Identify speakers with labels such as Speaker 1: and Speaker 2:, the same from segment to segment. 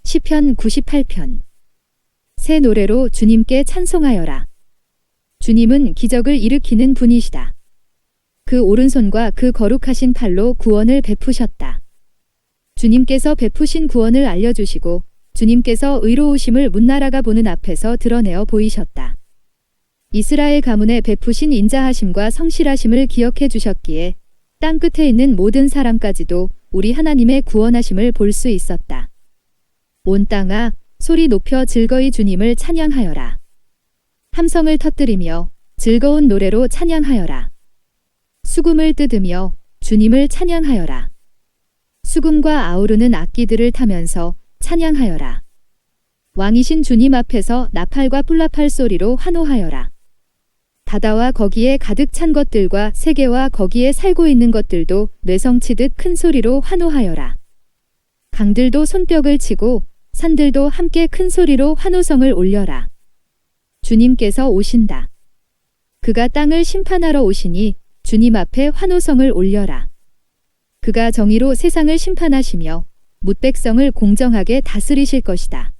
Speaker 1: 시편 98편. 새 노래로 주님께 찬송하여라. 주님은 기적을 일으키는 분이시다. 그 오른손과 그 거룩하신 팔로 구원을 베푸셨다. 주님께서 베푸신 구원을 알려주시고 주님께서 의로우심을 문나라가 보는 앞에서 드러내어 보이셨다. 이스라엘 가문에 베푸신 인자하심과 성실하심을 기억해 주셨기에 땅 끝에 있는 모든 사람까지도 우리 하나님의 구원하심을 볼 수 있었다. 온 땅아, 소리 높여 즐거이 주님을 찬양하여라. 함성을 터뜨리며 즐거운 노래로 찬양하여라. 수금을 뜯으며 주님을 찬양하여라. 수금과 아우르는 악기들을 타면서 찬양하여라. 왕이신 주님 앞에서 나팔과 뿔나팔 소리로 환호하여라. 바다와 거기에 가득 찬 것들과 세계와 거기에 살고 있는 것들도 뇌성치듯 큰 소리로 환호하여라. 강들도 손뼉을 치고 산들도 함께 큰 소리로 환호성을 올려라. 주님께서 오신다. 그가 땅을 심판하러 오시니 주님 앞에 환호성을 올려라. 그가 정의로 세상을 심판하시며 뭇백성을 공정하게 다스리실 것이다.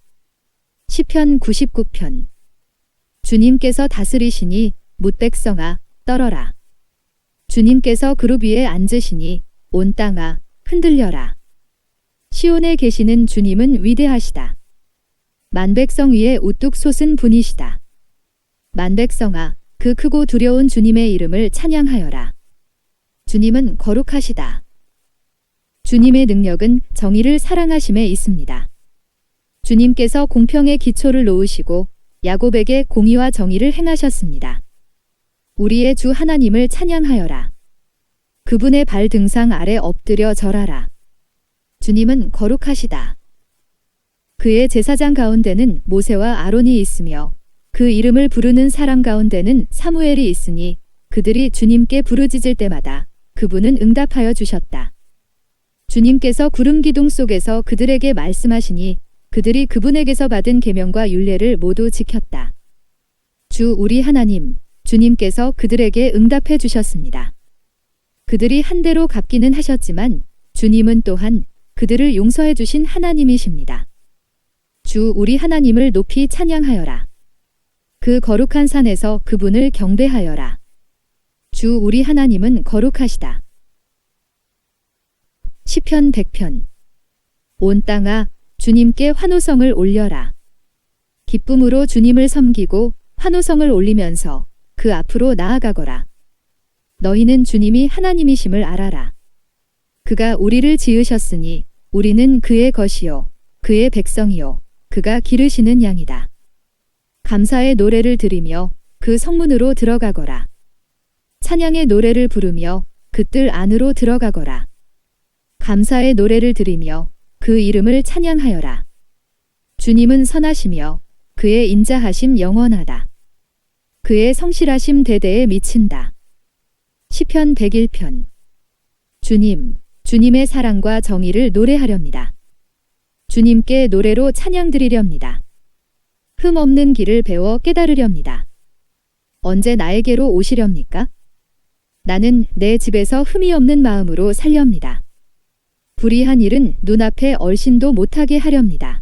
Speaker 1: 시편 99편. 주님께서 다스리시니 뭇백성아 떨어라. 주님께서 그룹 위에 앉으시니 온 땅아 흔들려라. 시온에 계시는 주님은 위대하시다. 만백성 위에 우뚝 솟은 분이시다. 만백성아, 그 크고 두려운 주님의 이름을 찬양하여라. 주님은 거룩하시다. 주님의 능력은 정의를 사랑하심에 있습니다. 주님께서 공평의 기초를 놓으시고 야곱에게 공의와 정의를 행하셨습니다. 우리의 주 하나님을 찬양하여라. 그분의 발 등상 아래 엎드려 절하라. 주님은 거룩하시다. 그의 제사장 가운데는 모세와 아론이 있으며 그 이름을 부르는 사람 가운데는 사무엘이 있으니 그들이 주님께 부르짖을 때마다 그분은 응답하여 주셨다. 주님께서 구름 기둥 속에서 그들에게 말씀하시니 그들이 그분에게서 받은 계명과 율례를 모두 지켰다. 주 우리 하나님, 주님께서 그들에게 응답해 주셨습니다. 그들이 한 대로 갚기는 하셨지만 주님은 또한 그들을 용서해 주신 하나님이십니다. 주 우리 하나님을 높이 찬양하여라. 그 거룩한 산에서 그분을 경배하여라. 주 우리 하나님은 거룩하시다. 시편 100편. 온 땅아, 주님께 환호성을 올려라. 기쁨으로 주님을 섬기고 환호성을 올리면서 그 앞으로 나아가거라. 너희는 주님이 하나님이심을 알아라. 그가 우리를 지으셨으니 우리는 그의 것이요 그의 백성이요 그가 기르시는 양이다. 감사의 노래를 드리며 그 성문으로 들어가거라. 찬양의 노래를 부르며 그 뜰 안으로 들어가거라. 감사의 노래를 드리며 그 이름을 찬양하여라. 주님은 선하시며 그의 인자하심 영원하다. 그의 성실하심 대대에 미친다. 시편 101편. 주님, 주님의 사랑과 정의를 노래하렵니다. 주님께 노래로 찬양드리렵니다. 흠 없는 길을 배워 깨달으렵니다. 언제 나에게로 오시렵니까? 나는 내 집에서 흠이 없는 마음으로 살렵니다. 불의한 일은 눈앞에 얼씬도 못하게 하렵니다.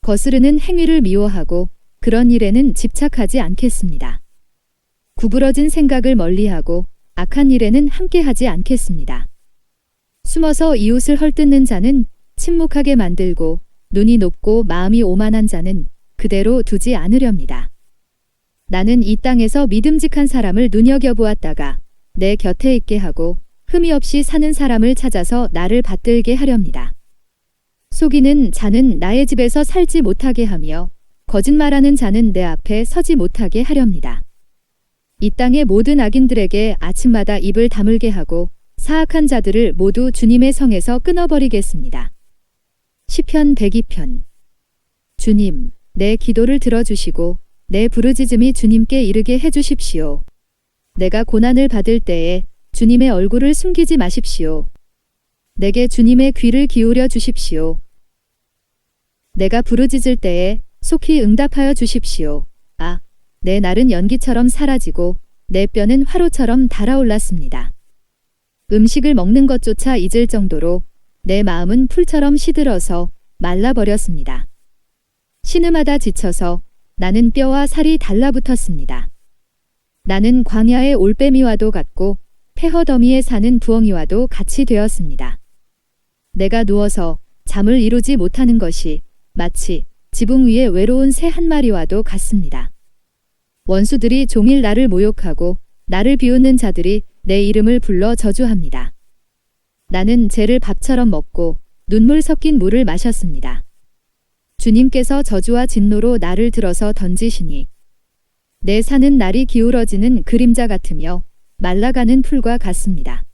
Speaker 1: 거스르는 행위를 미워하고 그런 일에는 집착하지 않겠습니다. 구부러진 생각을 멀리하고 악한 일에는 함께하지 않겠습니다. 숨어서 이웃을 헐뜯는 자는 침묵하게 만들고 눈이 높고 마음이 오만한 자는 그대로 두지 않으렵니다. 나는 이 땅에서 믿음직한 사람을 눈여겨보았다가 내 곁에 있게 하고 흠이 없이 사는 사람을 찾아서 나를 받들게 하렵니다. 속이는 자는 나의 집에서 살지 못하게 하며 거짓말하는 자는 내 앞에 서지 못하게 하렵니다. 이 땅의 모든 악인들에게 아침마다 입을 다물게 하고 사악한 자들을 모두 주님의 성에서 끊어버리겠습니다. 시편 102편. 주님, 내 기도를 들어주시고 내 부르짖음이 주님께 이르게 해주십시오. 내가 고난을 받을 때에 주님의 얼굴을 숨기지 마십시오. 내게 주님의 귀를 기울여 주십시오. 내가 부르짖을 때에 속히 응답하여 주십시오. 아, 내 날은 연기처럼 사라지고 내 뼈는 화로처럼 달아올랐습니다. 음식을 먹는 것조차 잊을 정도로 내 마음은 풀처럼 시들어서 말라버렸습니다. 신음하다 지쳐서 나는 뼈와 살이 달라붙었습니다. 나는 광야의 올빼미와도 같고 폐허더미에 사는 부엉이와도 같이 되었습니다. 내가 누워서 잠을 이루지 못하는 것이 마치 지붕 위에 외로운 새 한 마리와도 같습니다. 원수들이 종일 나를 모욕하고 나를 비웃는 자들이 내 이름을 불러 저주합니다. 나는 젤을 밥처럼 먹고 눈물 섞인 물을 마셨습니다. 주님께서 저주와 진노로 나를 들어서 던지시니 내 사는 날이 기울어지는 그림자 같으며 말라가는 풀과 같습니다.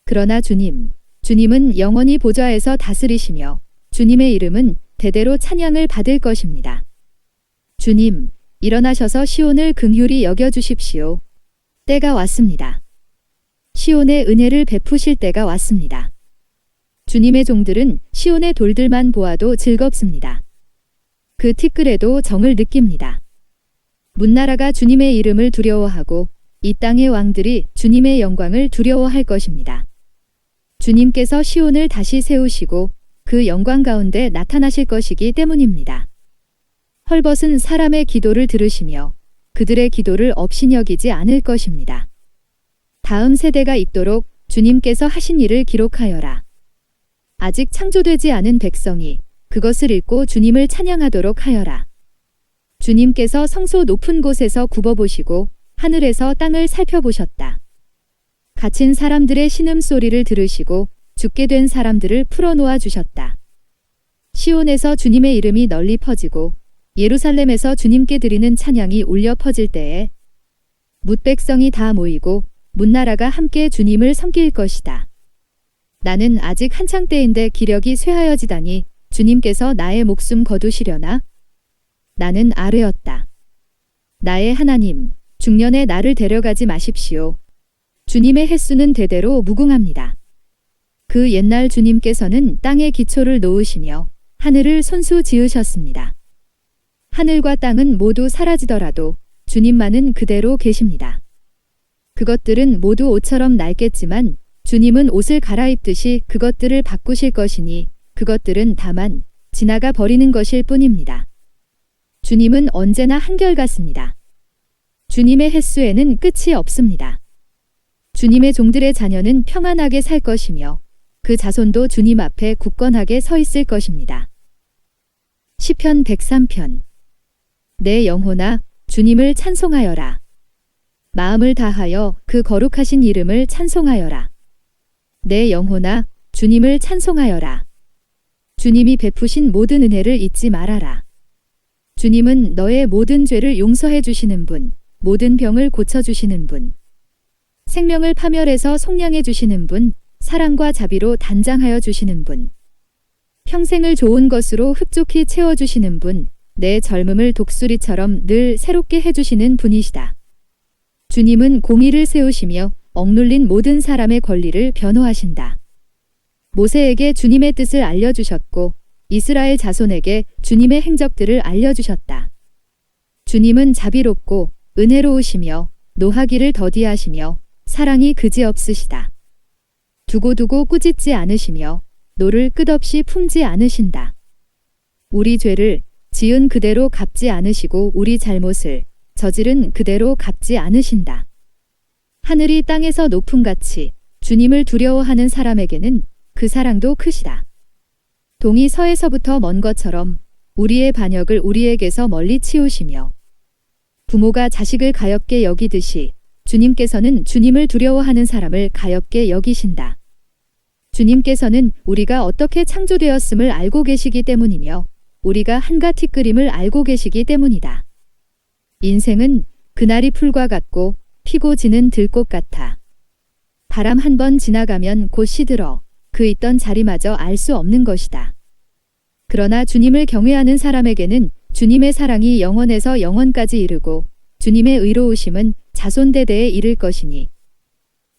Speaker 1: 그러나 주님은 영원히 보좌에서 다스리시며 주님의 이름은 대대로 찬양을 받을 것입니다. 주님, 일어나셔서 시온을 긍휼히 여겨주십시오. 때가 왔습니다. 시온의 은혜를 베푸실 때가 왔습니다. 주님의 종들은 시온의 돌들만 보아도 즐겁습니다. 그 티끌에도 정을 느낍니다. 문나라가 주님의 이름을 두려워하고 이 땅의 왕들이 주님의 영광을 두려워할 것입니다. 주님께서 시온을 다시 세우시고 그 영광 가운데 나타나실 것이기 때문입니다. 헐벗은 사람의 기도를 들으시며 그들의 기도를 업신여기지 않을 것입니다. 다음 세대가 읽도록 주님께서 하신 일을 기록하여라. 아직 창조되지 않은 백성이 그것을 읽고 주님을 찬양하도록 하여라. 주님께서 성소 높은 곳에서 굽어보시고 하늘에서 땅을 살펴보셨다. 갇힌 사람들의 신음소리를 들으시고 죽게 된 사람들을 풀어놓아 주셨다. 시온에서 주님의 이름이 널리 퍼지고 예루살렘에서 주님께 드리는 찬양이 울려 퍼질 때에 뭇백성이 다 모이고 문나라가 함께 주님을 섬길 것이다. 나는 아직 한창 때인데 기력이 쇠하여지다니 주님께서 나의 목숨 거두시려나? 나는 아뢰었다. 나의 하나님, 중년에 나를 데려가지 마십시오. 주님의 횟수는 대대로 무궁합니다. 그 옛날 주님께서는 땅에 기초를 놓으시며 하늘을 손수 지으셨습니다. 하늘과 땅은 모두 사라지더라도 주님만은 그대로 계십니다. 그것들은 모두 옷처럼 낡겠지만 주님은 옷을 갈아입듯이 그것들을 바꾸실 것이니 그것들은 다만 지나가 버리는 것일 뿐입니다. 주님은 언제나 한결같습니다. 주님의 횟수에는 끝이 없습니다. 주님의 종들의 자녀는 평안하게 살 것이며 그 자손도 주님 앞에 굳건하게 서 있을 것입니다. 시편 103편. 내 영혼아, 주님을 찬송하여라. 마음을 다하여 그 거룩하신 이름을 찬송하여라. 내 영혼아, 주님을 찬송하여라. 주님이 베푸신 모든 은혜를 잊지 말아라. 주님은 너의 모든 죄를 용서해 주시는 분, 모든 병을 고쳐주시는 분, 생명을 파멸해서 속량해 주시는 분, 사랑과 자비로 단장하여 주시는 분, 평생을 좋은 것으로 흡족히 채워주시는 분, 내 젊음을 독수리처럼 늘 새롭게 해주시는 분이시다. 주님은 공의를 세우시며 억눌린 모든 사람의 권리를 변호하신다. 모세에게 주님의 뜻을 알려주셨고 이스라엘 자손에게 주님의 행적들을 알려주셨다. 주님은 자비롭고 은혜로우시며 노하기를 더디하시며 사랑이 그지없으시다. 두고두고 꾸짖지 않으시며 노를 끝없이 품지 않으신다. 우리 죄를 지은 그대로 갚지 않으시고 우리 잘못을 저지른 그대로 갚지 않으신다. 하늘이 땅에서 높음같이 주님을 두려워하는 사람에게는 그 사랑도 크시다. 동이 서에서부터 먼 것처럼 우리의 반역을 우리에게서 멀리 치우시며 부모가 자식을 가엾게 여기듯이 주님께서는 주님을 두려워하는 사람을 가엾게 여기신다. 주님께서는 우리가 어떻게 창조되었음을 알고 계시기 때문이며 우리가 한가 티끌임을 알고 계시기 때문이다. 인생은 그날이 풀과 같고 피고 지는 들꽃 같아. 바람 한 번 지나가면 곧 시들어 그 있던 자리마저 알 수 없는 것이다. 그러나 주님을 경외하는 사람에게는 주님의 사랑이 영원에서 영원까지 이르고 주님의 의로우심은 자손대대에 이를 것이니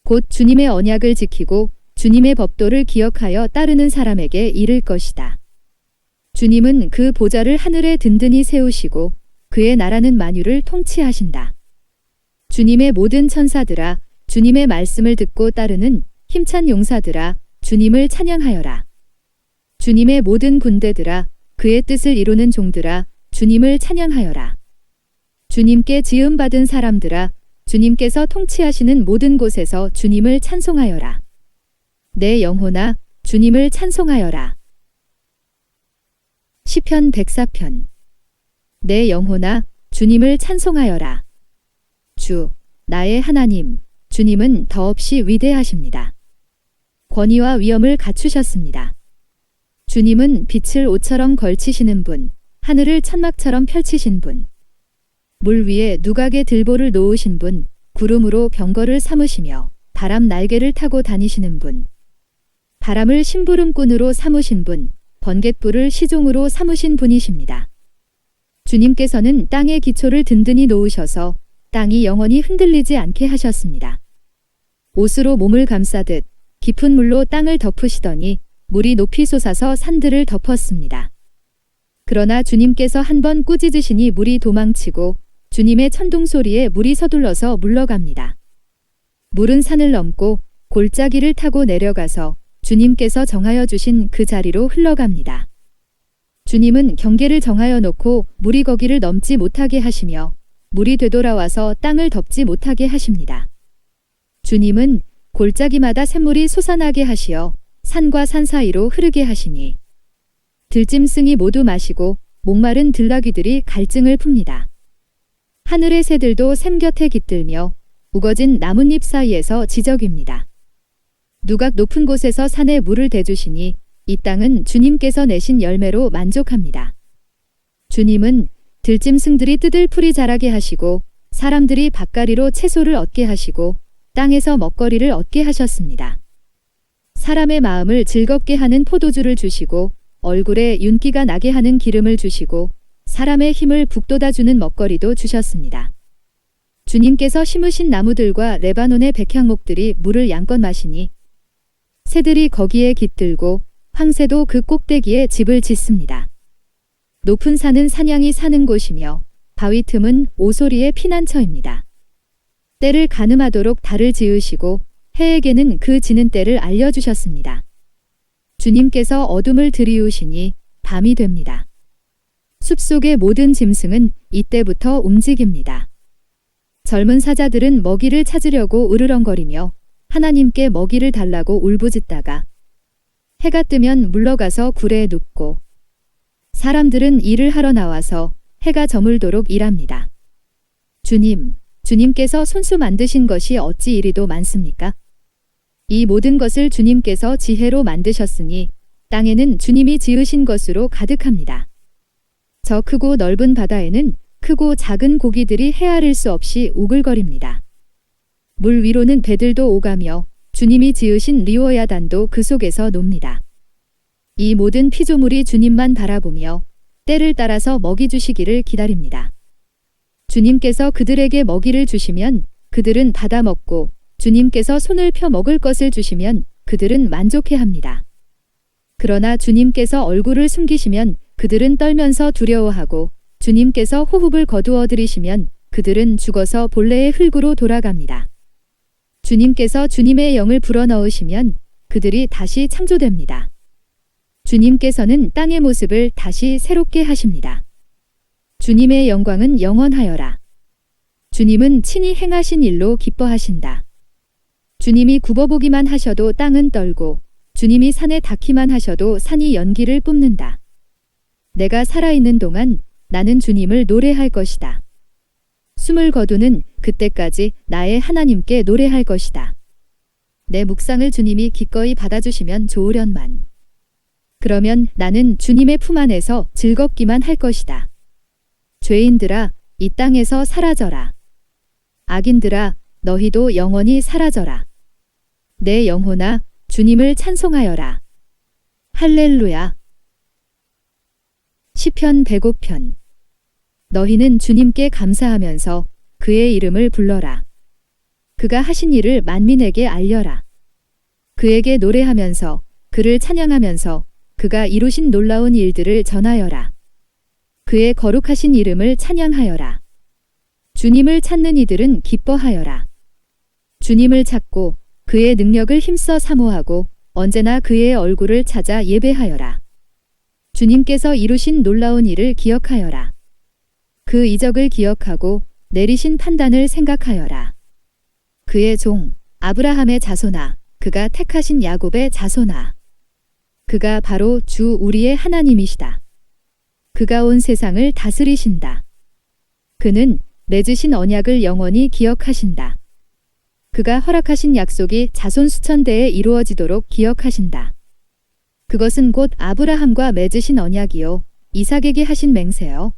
Speaker 1: 곧 주님의 언약을 지키고 주님의 법도를 기억하여 따르는 사람에게 이를 것이다. 주님은 그 보좌를 하늘에 든든히 세우시고 그의 나라는 만유를 통치하신다. 주님의 모든 천사들아, 주님의 말씀을 듣고 따르는 힘찬 용사들아, 주님을 찬양하여라. 주님의 모든 군대들아, 그의 뜻을 이루는 종들아, 주님을 찬양하여라. 주님께 지음받은 사람들아, 주님께서 통치하시는 모든 곳에서 주님을 찬송하여라. 내 영혼아, 주님을 찬송하여라. 시편 104편. 내 영혼아, 주님을 찬송하여라. 주, 나의 하나님, 주님은 더없이 위대하십니다. 권위와 위엄을 갖추셨습니다. 주님은 빛을 옷처럼 걸치시는 분, 하늘을 천막처럼 펼치신 분, 물 위에 누각의 들보를 놓으신 분, 구름으로 병거를 삼으시며 바람 날개를 타고 다니시는 분, 바람을 심부름꾼으로 삼으신 분, 번갯불을 시종으로 삼으신 분이십니다. 주님께서는 땅의 기초를 든든히 놓으셔서 땅이 영원히 흔들리지 않게 하셨습니다. 옷으로 몸을 감싸듯 깊은 물로 땅을 덮으시더니 물이 높이 솟아서 산들을 덮었습니다. 그러나 주님께서 한번 꾸짖으시니 물이 도망치고 주님의 천둥 소리에 물이 서둘러서 물러갑니다. 물은 산을 넘고 골짜기를 타고 내려가서 주님께서 정하여 주신 그 자리로 흘러갑니다. 주님은 경계를 정하여 놓고 물이 거기를 넘지 못하게 하시며 물이 되돌아와서 땅을 덮지 못하게 하십니다. 주님은 골짜기마다 샘물이 솟아나게 하시어 산과 산 사이로 흐르게 하시니 들짐승이 모두 마시고 목마른 들나귀들이 갈증을 풉니다. 하늘의 새들도 샘 곁에 깃들며 우거진 나뭇잎 사이에서 지저귀입니다. 누각 높은 곳에서 산에 물을 대주시니 이 땅은 주님께서 내신 열매로 만족합니다. 주님은 들짐승들이 뜯을 풀이 자라게 하시고 사람들이 밭가리로 채소를 얻게 하시고 땅에서 먹거리를 얻게 하셨습니다. 사람의 마음을 즐겁게 하는 포도주를 주시고 얼굴에 윤기가 나게 하는 기름을 주시고 사람의 힘을 북돋아주는 먹거리도 주셨습니다. 주님께서 심으신 나무들과 레바논의 백향목들이 물을 양껏 마시니 새들이 거기에 깃들고 황새도 그 꼭대기에 집을 짓습니다. 높은 산은 사냥이 사는 곳이며 바위 틈은 오소리의 피난처입니다. 때를 가늠하도록 달을 지으시고 해에게는 그 지는 때를 알려주셨습니다. 주님께서 어둠을 들이우시니 밤이 됩니다. 숲속의 모든 짐승은 이때부터 움직입니다. 젊은 사자들은 먹이를 찾으려고 으르렁거리며 하나님께 먹이를 달라고 울부짖다가 해가 뜨면 물러가서 구레에 눕고 사람들은 일을 하러 나와서 해가 저물도록 일합니다. 주님께서 손수 만드신 것이 어찌 이리도 많습니까? 이 모든 것을 주님께서 지혜로 만드셨으니 땅에는 주님이 지으신 것으로 가득합니다. 저 크고 넓은 바다에는 크고 작은 고기들이 헤아릴 수 없이 우글거립니다. 물 위로는 배들도 오가며 주님이 지으신 리워야단도 그 속에서 놉니다. 이 모든 피조물이 주님만 바라보며 때를 따라서 먹이 주시기를 기다립니다. 주님께서 그들에게 먹이를 주시면 그들은 받아 먹고 주님께서 손을 펴 먹을 것을 주시면 그들은 만족해합니다. 그러나 주님께서 얼굴을 숨기시면 그들은 떨면서 두려워하고 주님께서 호흡을 거두어 들이시면 그들은 죽어서 본래의 흙으로 돌아갑니다. 주님께서 주님의 영을 불어넣으시면 그들이 다시 창조됩니다. 주님께서는 땅의 모습을 다시 새롭게 하십니다. 주님의 영광은 영원하여라. 주님은 친히 행하신 일로 기뻐하신다. 주님이 굽어보기만 하셔도 땅은 떨고 주님이 산에 닿기만 하셔도 산이 연기를 뿜는다. 내가 살아있는 동안 나는 주님을 노래할 것이다. 숨을 거두는 그때까지 나의 하나님께 노래할 것이다. 내 묵상을 주님이 기꺼이 받아주시면 좋으련만. 그러면 나는 주님의 품 안에서 즐겁기만 할 것이다. 죄인들아, 이 땅에서 사라져라. 악인들아, 너희도 영원히 사라져라. 내 영혼아, 주님을 찬송하여라. 할렐루야. 시편 105편. 너희는 주님께 감사하면서 그의 이름을 불러라. 그가 하신 일을 만민에게 알려라. 그에게 노래하면서 그를 찬양하면서 그가 이루신 놀라운 일들을 전하여라. 그의 거룩하신 이름을 찬양하여라. 주님을 찾는 이들은 기뻐하여라. 주님을 찾고 그의 능력을 힘써 사모하고 언제나 그의 얼굴을 찾아 예배하여라. 주님께서 이루신 놀라운 일을 기억하여라. 그 이적을 기억하고 내리신 판단을 생각하여라. 그의 종 아브라함의 자손아, 그가 택하신 야곱의 자손아. 그가 바로 주 우리의 하나님이시다. 그가 온 세상을 다스리신다. 그는 맺으신 언약을 영원히 기억하신다. 그가 허락하신 약속이 자손 수천 대에 이루어지도록 기억하신다. 그것은 곧 아브라함과 맺으신 언약이요, 이삭에게 하신 맹세요,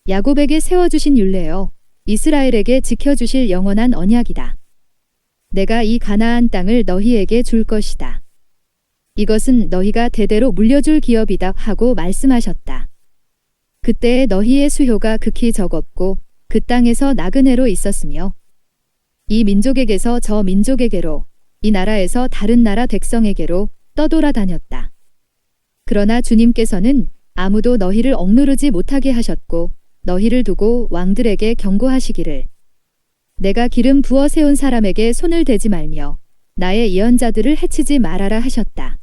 Speaker 1: 야곱에게 세워주신 율례요, 이스라엘에게 지켜주실 영원한 언약이다. 내가 이 가나안 땅을 너희에게 줄 것이다. 이것은 너희가 대대로 물려줄 기업이다 하고 말씀하셨다. 그때에 너희의 수효가 극히 적었고 그 땅에서 나그네로 있었으며 이 민족에게서 저 민족에게로, 이 나라에서 다른 나라 백성에게로 떠돌아다녔다. 그러나 주님께서는 아무도 너희를 억누르지 못하게 하셨고 너희를 두고 왕들에게 경고하시기를 내가 기름 부어 세운 사람에게 손을 대지 말며 나의 예언자들을 해치지 말아라 하셨다.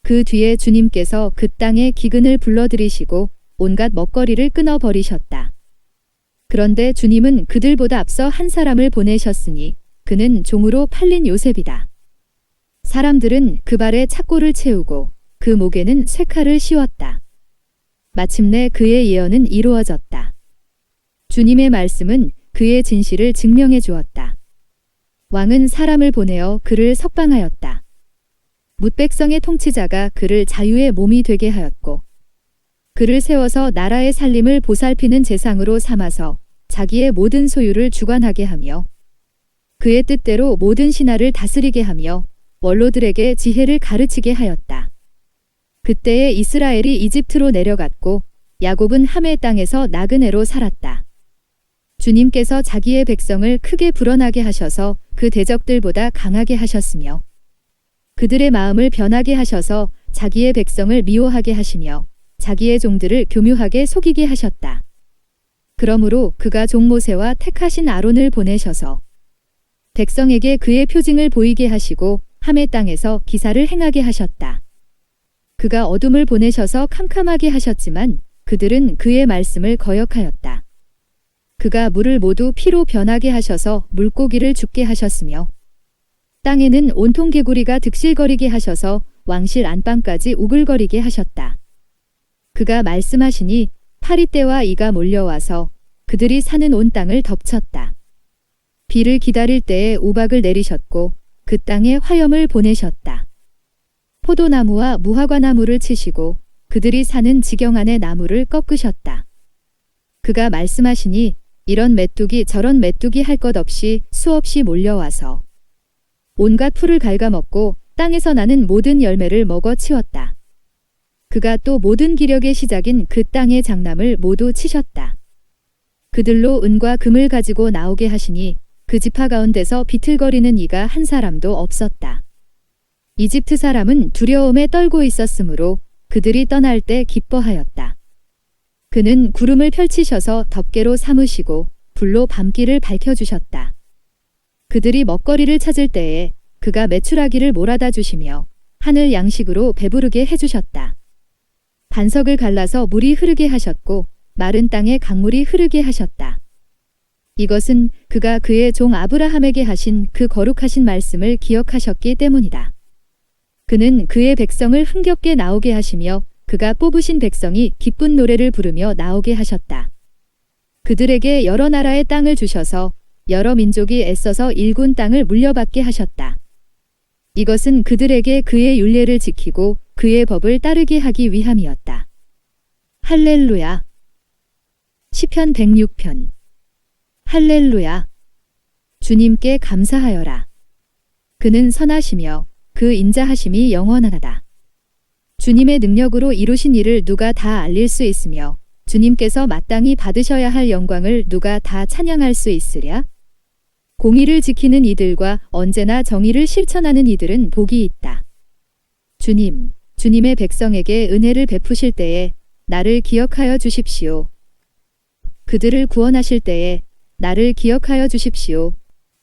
Speaker 1: 그 뒤에 주님께서 그 땅에 기근을 불러들이시고 온갖 먹거리를 끊어버리셨다. 그런데 주님은 그들보다 앞서 한 사람을 보내셨으니 그는 종으로 팔린 요셉이다. 사람들은 그 발에 착고를 채우고 그 목에는 쇠칼을 씌웠다. 마침내 그의 예언은 이루어졌다. 주님의 말씀은 그의 진실을 증명해 주었다. 왕은 사람을 보내어 그를 석방하였다. 뭇백성의 통치자가 그를 자유의 몸이 되게 하였고 그를 세워서 나라의 살림을 보살피는 재상으로 삼아서 자기의 모든 소유를 주관하게 하며 그의 뜻대로 모든 신하를 다스리게 하며 원로들에게 지혜를 가르치게 하였다. 그때에 이스라엘이 이집트로 내려갔고 야곱은 함의 땅에서 나그네로 살았다. 주님께서 자기의 백성을 크게 불어나게 하셔서 그 대적들보다 강하게 하셨으며 그들의 마음을 변하게 하셔서 자기의 백성을 미워하게 하시며 자기의 종들을 교묘하게 속이게 하셨다. 그러므로 그가 종 모세와 택하신 아론을 보내셔서 백성에게 그의 표징을 보이게 하시고 함의 땅에서 기사를 행하게 하셨다. 그가 어둠을 보내셔서 캄캄하게 하셨지만 그들은 그의 말씀을 거역하였다. 그가 물을 모두 피로 변하게 하셔서 물고기를 죽게 하셨으며 땅에는 온통 개구리가 득실거리게 하셔서 왕실 안방까지 우글거리게 하셨다. 그가 말씀하시니 파리떼와 이가 몰려와서 그들이 사는 온 땅을 덮쳤다. 비를 기다릴 때에 우박을 내리셨고 그 땅에 화염을 보내셨다. 포도나무와 무화과나무를 치시고 그들이 사는 지경 안의 나무를 꺾으셨다. 그가 말씀하시니 이런 메뚜기 저런 메뚜기 할 것 없이 수없이 몰려와서 온갖 풀을 갉아먹고 땅에서 나는 모든 열매를 먹어치웠다. 그가 또 모든 기력의 시작인 그 땅의 장남을 모두 치셨다. 그들로 은과 금을 가지고 나오게 하시니 그 지파 가운데서 비틀거리는 이가 한 사람도 없었다. 이집트 사람은 두려움에 떨고 있었으므로 그들이 떠날 때 기뻐하였다. 그는 구름을 펼치셔서 덮개로 삼으시고 불로 밤길을 밝혀주셨다. 그들이 먹거리를 찾을 때에 그가 메추라기를 몰아다 주시며 하늘 양식으로 배부르게 해주셨다. 반석을 갈라서 물이 흐르게 하셨고 마른 땅에 강물이 흐르게 하셨다. 이것은 그가 그의 종 아브라함에게 하신 그 거룩하신 말씀을 기억하셨기 때문이다. 그는 그의 백성을 흥겹게 나오게 하시며 그가 뽑으신 백성이 기쁜 노래를 부르며 나오게 하셨다. 그들에게 여러 나라의 땅을 주셔서 여러 민족이 애써서 일군 땅을 물려받게 하셨다. 이것은 그들에게 그의 율례를 지키고 그의 법을 따르게 하기 위함이었다. 할렐루야. 시편 106편. 할렐루야. 주님께 감사하여라. 그는 선하시며 그 인자하심이 영원하다. 주님의 능력으로 이루신 일을 누가 다 알릴 수 있으며 주님께서 마땅히 받으셔야 할 영광을 누가 다 찬양할 수 있으랴? 공의를 지키는 이들과 언제나 정의를 실천하는 이들은 복이 있다. 주님의 백성에게 은혜를 베푸실 때에 나를 기억하여 주십시오. 그들을 구원하실 때에 나를 기억하여 주십시오.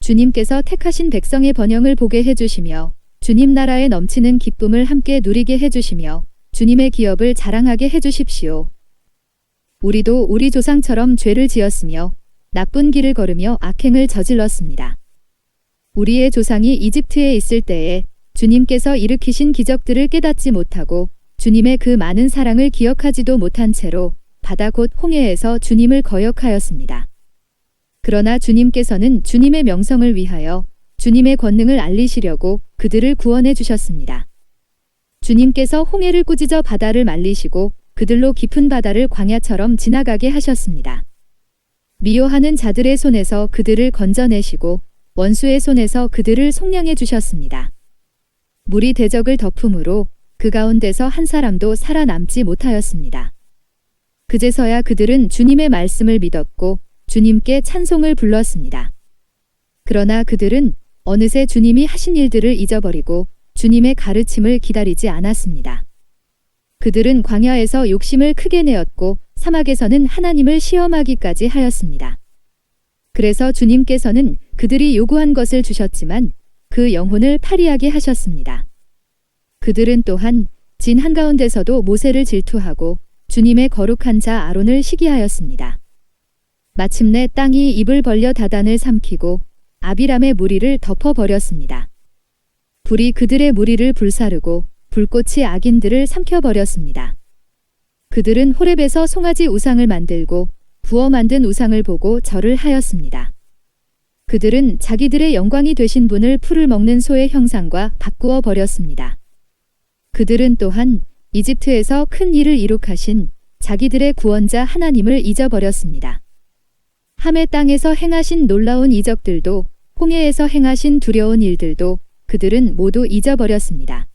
Speaker 1: 주님께서 택하신 백성의 번영을 보게 해주시며 주님 나라에 넘치는 기쁨을 함께 누리게 해주시며 주님의 기업을 자랑하게 해주십시오. 우리도 우리 조상처럼 죄를 지었으며 나쁜 길을 걸으며 악행을 저질렀습니다. 우리의 조상이 이집트에 있을 때에 주님께서 일으키신 기적들을 깨닫지 못하고 주님의 그 많은 사랑을 기억하지도 못한 채로 바다 곧 홍해에서 주님을 거역하였습니다. 그러나 주님께서는 주님의 명성을 위하여 주님의 권능을 알리시려고 그들을 구원해 주셨습니다. 주님께서 홍해를 꾸짖어 바다를 말리시고 그들로 깊은 바다를 광야처럼 지나가게 하셨습니다. 미워하는 자들의 손에서 그들을 건져내시고 원수의 손에서 그들을 속량해 주셨습니다. 물이 대적을 덮음으로 그 가운데서 한 사람도 살아남지 못하였습니다. 그제서야 그들은 주님의 말씀을 믿었고 주님께 찬송을 불렀습니다. 그러나 그들은 어느새 주님이 하신 일들을 잊어버리고 주님의 가르침을 기다리지 않았습니다. 그들은 광야에서 욕심을 크게 내었고 사막에서는 하나님을 시험하기까지 하였습니다. 그래서 주님께서는 그들이 요구한 것을 주셨지만 그 영혼을 파리하게 하셨습니다. 그들은 또한 진 한가운데서도 모세를 질투하고 주님의 거룩한 자 아론을 시기하였습니다. 마침내 땅이 입을 벌려 다단을 삼키고 아비람의 무리를 덮어버렸습니다. 불이 그들의 무리를 불사르고 불꽃이 악인들을 삼켜버렸습니다. 그들은 호렙에서 송아지 우상을 만들고 부어 만든 우상을 보고 절을 하였습니다. 그들은 자기들의 영광이 되신 분을 풀을 먹는 소의 형상과 바꾸어 버렸습니다. 그들은 또한 이집트에서 큰 일을 이룩하신 자기들의 구원자 하나님을 잊어버렸습니다. 함의 땅에서 행하신 놀라운 이적들도 홍해에서 행하신 두려운 일들도 그들은 모두 잊어버렸습니다.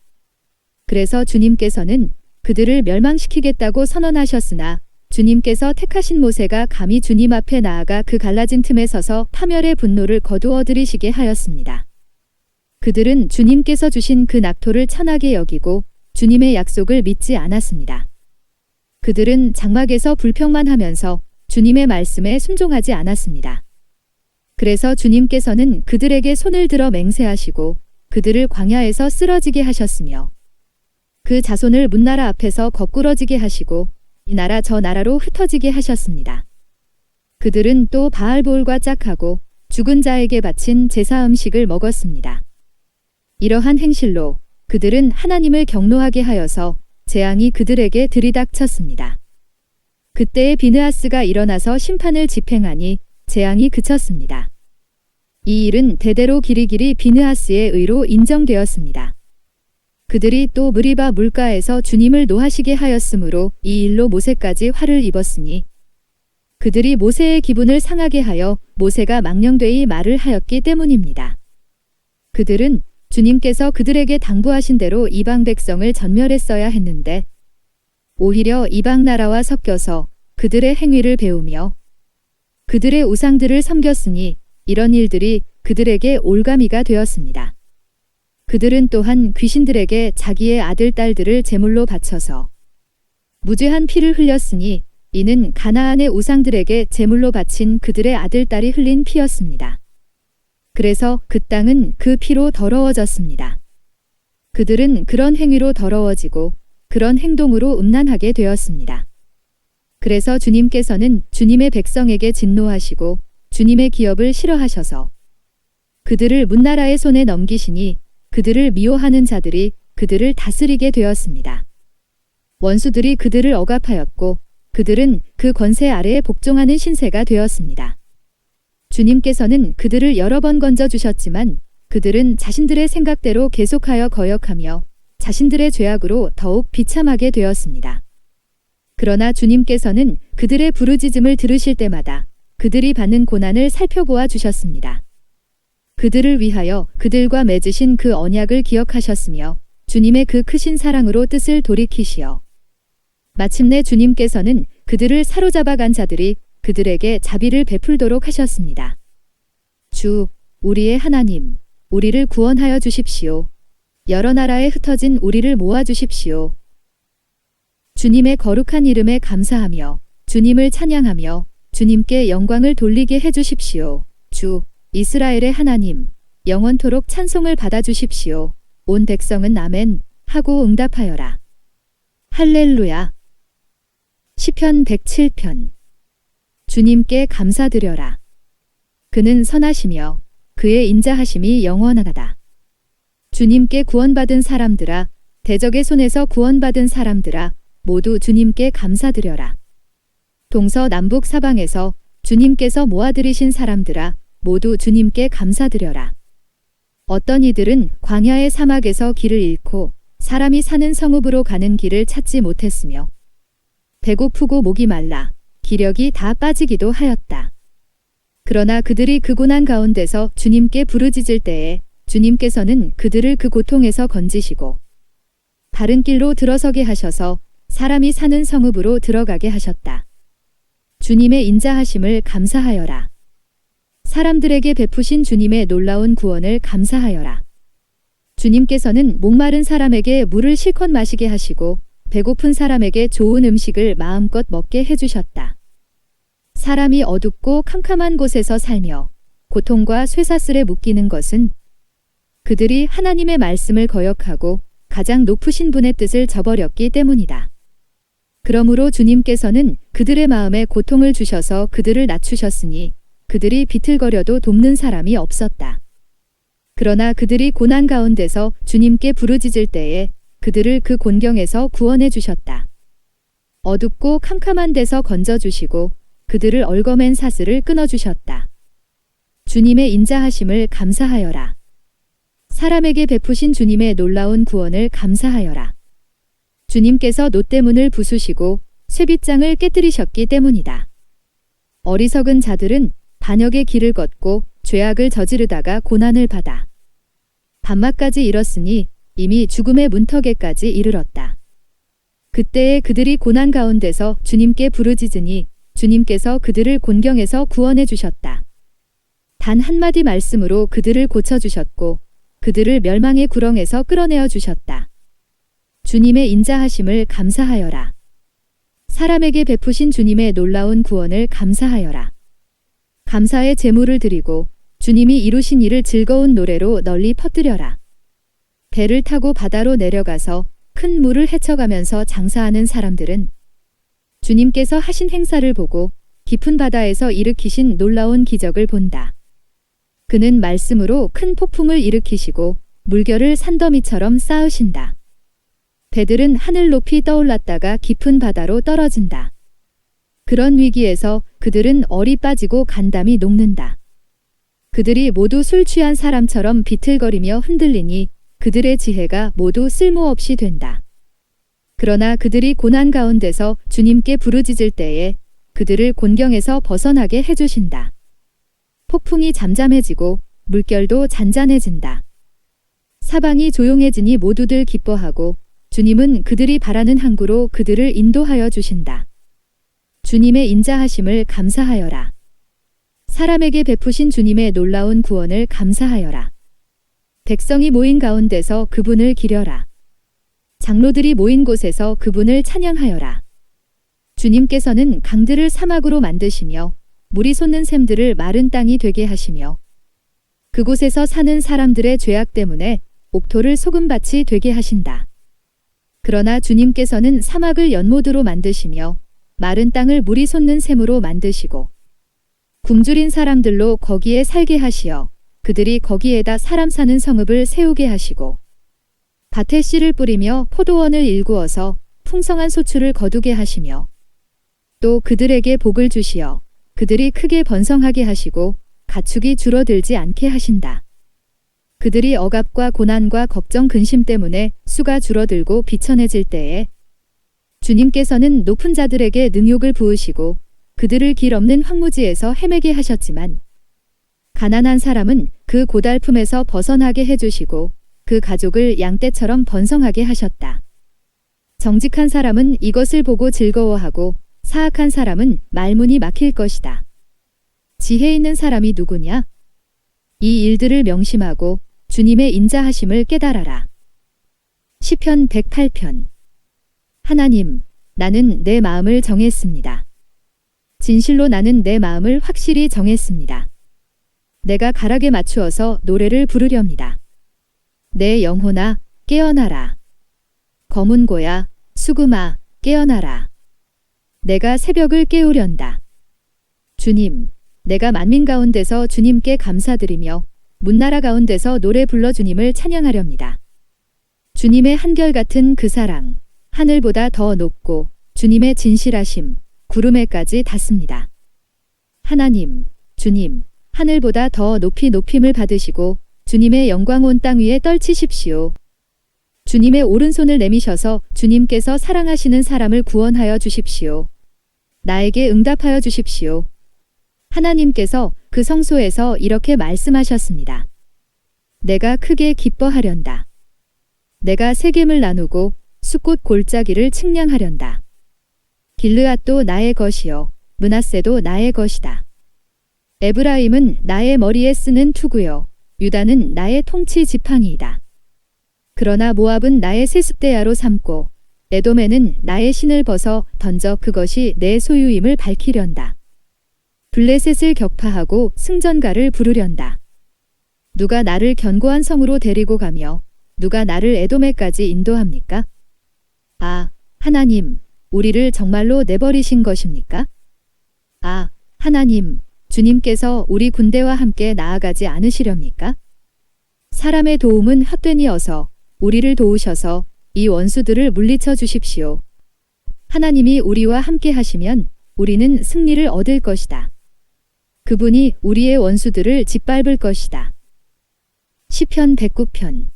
Speaker 1: 그래서 주님께서는 그들을 멸망시키겠다고 선언하셨으나 주님께서 택하신 모세가 감히 주님 앞에 나아가 그 갈라진 틈에 서서 파멸의 분노를 거두어 들이시게 하였습니다. 그들은 주님께서 주신 그 낙토를 천하게 여기고 주님의 약속을 믿지 않았습니다. 그들은 장막에서 불평만 하면서 주님의 말씀에 순종하지 않았습니다. 그래서 주님께서는 그들에게 손을 들어 맹세하시고 그들을 광야에서 쓰러지게 하셨으며 그 자손을 문나라 앞에서 거꾸러지게 하시고 이 나라 저 나라로 흩어지게 하셨습니다. 그들은 또 바알보울과 짝하고 죽은 자에게 바친 제사 음식을 먹었습니다. 이러한 행실로 그들은 하나님을 경노하게 하여서 재앙이 그들에게 들이닥쳤습니다. 그때에 비느하스가 일어나서 심판을 집행하니 재앙이 그쳤습니다. 이 일은 대대로 길이길이 비느하스의 의로 인정되었습니다. 그들이 또 무리바 물가에서 주님을 노하시게 하였으므로 이 일로 모세까지 화를 입었으니 그들이 모세의 기분을 상하게 하여 모세가 망령되이 말을 하였기 때문입니다. 그들은 주님께서 그들에게 당부하신 대로 이방 백성을 전멸했어야 했는데 오히려 이방 나라와 섞여서 그들의 행위를 배우며 그들의 우상들을 섬겼으니 이런 일들이 그들에게 올가미가 되었습니다. 그들은 또한 귀신들에게 자기의 아들 딸들을 제물로 바쳐서 무죄한 피를 흘렸으니 이는 가나안의 우상들에게 제물로 바친 그들의 아들 딸이 흘린 피였습니다. 그래서 그 땅은 그 피로 더러워졌습니다. 그들은 그런 행위로 더러워지고 그런 행동으로 음란하게 되었습니다. 그래서 주님께서는 주님의 백성에게 진노하시고 주님의 기업을 싫어하셔서 그들을 문나라의 손에 넘기시니 그들을 미워하는 자들이 그들을 다스리게 되었습니다. 원수들이 그들을 억압하였고 그들은 그 권세 아래에 복종하는 신세가 되었습니다. 주님께서는 그들을 여러 번 건져주셨지만 그들은 자신들의 생각대로 계속하여 거역하며 자신들의 죄악으로 더욱 비참하게 되었습니다. 그러나 주님께서는 그들의 부르짖음을 들으실 때마다 그들이 받는 고난을 살펴보아 주셨습니다. 그들을 위하여 그들과 맺으신 그 언약을 기억하셨으며 주님의 그 크신 사랑으로 뜻을 돌이키시어 마침내 주님께서는 그들을 사로잡아 간 자들이 그들에게 자비를 베풀도록 하셨습니다. 주, 우리의 하나님, 우리를 구원하여 주십시오. 여러 나라에 흩어진 우리를 모아 주십시오. 주님의 거룩한 이름에 감사하며 주님을 찬양하며 주님께 영광을 돌리게 해 주십시오. 주, 이스라엘의 하나님, 영원토록 찬송을 받아 주십시오. 온 백성은 아멘 하고 응답하여라. 할렐루야. 시편 107편. 주님께 감사드려라. 그는 선하시며 그의 인자하심이 영원하다. 주님께 구원받은 사람들아, 대적의 손에서 구원받은 사람들아, 모두 주님께 감사드려라. 동서남북 사방에서 주님께서 모아들이신 사람들아, 모두 주님께 감사드려라. 어떤 이들은 광야의 사막에서 길을 잃고 사람이 사는 성읍으로 가는 길을 찾지 못했으며 배고프고 목이 말라 기력이 다 빠지기도 하였다. 그러나 그들이 그 고난 가운데서 주님께 부르짖을 때에 주님께서는 그들을 그 고통에서 건지시고 바른 길로 들어서게 하셔서 사람이 사는 성읍으로 들어가게 하셨다. 주님의 인자하심을 감사하여라. 사람들에게 베푸신 주님의 놀라운 구원을 감사하여라. 주님께서는 목마른 사람에게 물을 실컷 마시게 하시고 배고픈 사람에게 좋은 음식을 마음껏 먹게 해주셨다. 사람이 어둡고 캄캄한 곳에서 살며 고통과 쇠사슬에 묶이는 것은 그들이 하나님의 말씀을 거역하고 가장 높으신 분의 뜻을 저버렸기 때문이다. 그러므로 주님께서는 그들의 마음에 고통을 주셔서 그들을 낮추셨으니 그들이 비틀거려도 돕는 사람이 없었다. 그러나 그들이 고난 가운데서 주님께 부르짖을 때에 그들을 그 곤경에서 구원해 주셨다. 어둡고 캄캄한 데서 건져주시고 그들을 얽어맨 사슬을 끊어주셨다. 주님의 인자하심을 감사하여라. 사람에게 베푸신 주님의 놀라운 구원을 감사하여라. 주님께서 놋대문을 부수시고 쇠빗장을 깨뜨리셨기 때문이다. 어리석은 자들은 반역의 길을 걷고 죄악을 저지르다가 고난을 받아 밤낮까지 잃었으니 이미 죽음의 문턱에까지 이르렀다. 그때에 그들이 고난 가운데서 주님께 부르짖으니 주님께서 그들을 곤경에서 구원해 주셨다. 단 한마디 말씀으로 그들을 고쳐주셨고 그들을 멸망의 구렁에서 끌어내어 주셨다. 주님의 인자하심을 감사하여라. 사람에게 베푸신 주님의 놀라운 구원을 감사하여라. 감사의 제물을 드리고 주님이 이루신 일을 즐거운 노래로 널리 퍼뜨려라. 배를 타고 바다로 내려가서 큰 물을 헤쳐가면서 장사하는 사람들은 주님께서 하신 행사를 보고 깊은 바다에서 일으키신 놀라운 기적을 본다. 그는 말씀으로 큰 폭풍을 일으키시고 물결을 산더미처럼 쌓으신다. 배들은 하늘 높이 떠올랐다가 깊은 바다로 떨어진다. 그런 위기에서 그들은 얼이 빠지고 간담이 녹는다. 그들이 모두 술 취한 사람처럼 비틀거리며 흔들리니 그들의 지혜가 모두 쓸모없이 된다. 그러나 그들이 고난 가운데서 주님께 부르짖을 때에 그들을 곤경에서 벗어나게 해주신다. 폭풍이 잠잠해지고 물결도 잔잔해진다. 사방이 조용해지니 모두들 기뻐하고 주님은 그들이 바라는 항구로 그들을 인도하여 주신다. 주님의 인자하심을 감사하여라. 사람에게 베푸신 주님의 놀라운 구원을 감사하여라. 백성이 모인 가운데서 그분을 기려라. 장로들이 모인 곳에서 그분을 찬양하여라. 주님께서는 강들을 사막으로 만드시며 물이 솟는 샘들을 마른 땅이 되게 하시며 그곳에서 사는 사람들의 죄악 때문에 옥토를 소금밭이 되게 하신다. 그러나 주님께서는 사막을 연못으로 만드시며 마른 땅을 물이 솟는 샘으로 만드시고 굶주린 사람들로 거기에 살게 하시어 그들이 거기에다 사람 사는 성읍을 세우게 하시고 밭에 씨를 뿌리며 포도원을 일구어서 풍성한 소출을 거두게 하시며 또 그들에게 복을 주시어 그들이 크게 번성하게 하시고 가축이 줄어들지 않게 하신다. 그들이 억압과 고난과 걱정 근심 때문에 수가 줄어들고 비천해질 때에 주님께서는 높은 자들에게 능욕을 부으시고 그들을 길 없는 황무지에서 헤매게 하셨지만 가난한 사람은 그 고달픔에서 벗어나게 해주시고 그 가족을 양떼처럼 번성하게 하셨다. 정직한 사람은 이것을 보고 즐거워하고 사악한 사람은 말문이 막힐 것이다. 지혜 있는 사람이 누구냐? 이 일들을 명심하고 주님의 인자하심을 깨달아라. 시편 108편. 하나님, 나는 내 마음을 정했습니다. 진실로 나는 내 마음을 확실히 정했습니다. 내가 가락에 맞추어서 노래를 부르렵니다. 내 영혼아, 깨어나라. 검은 고야, 수금아, 깨어나라. 내가 새벽을 깨우련다. 주님, 내가 만민 가운데서 주님께 감사드리며 문나라 가운데서 노래 불러 주님을 찬양하렵니다. 주님의 한결같은 그 사랑, 하늘보다 더 높고 주님의 진실하심, 구름에까지 닿습니다. 하나님, 주님, 하늘보다 더 높이 높임을 받으시고 주님의 영광 온 땅 위에 떨치십시오. 주님의 오른손을 내미셔서 주님께서 사랑하시는 사람을 구원하여 주십시오. 나에게 응답하여 주십시오. 하나님께서 그 성소에서 이렇게 말씀하셨습니다. 내가 크게 기뻐하련다. 내가 세겜을 나누고 숫꽃 골짜기를 측량하련다. 길르앗도 나의 것이요 므낫세도 나의 것이다. 에브라임은 나의 머리에 쓰는 투구요 유다는 나의 통치 지팡이이다. 그러나 모압은 나의 세습대야로 삼고 에돔에는 나의 신을 벗어 던져 그것이 내 소유임을 밝히련다. 블레셋을 격파하고 승전가를 부르련다. 누가 나를 견고한 성으로 데리고 가며 누가 나를 에돔에까지 인도합니까? 아, 하나님, 우리를 정말로 내버리신 것입니까? 아, 하나님, 주님께서 우리 군대와 함께 나아가지 않으시렵니까? 사람의 도움은 헛되니어서 우리를 도우셔서 이 원수들을 물리쳐 주십시오. 하나님이 우리와 함께 하시면 우리는 승리를 얻을 것이다. 그분이 우리의 원수들을 짓밟을 것이다. 시편 109편.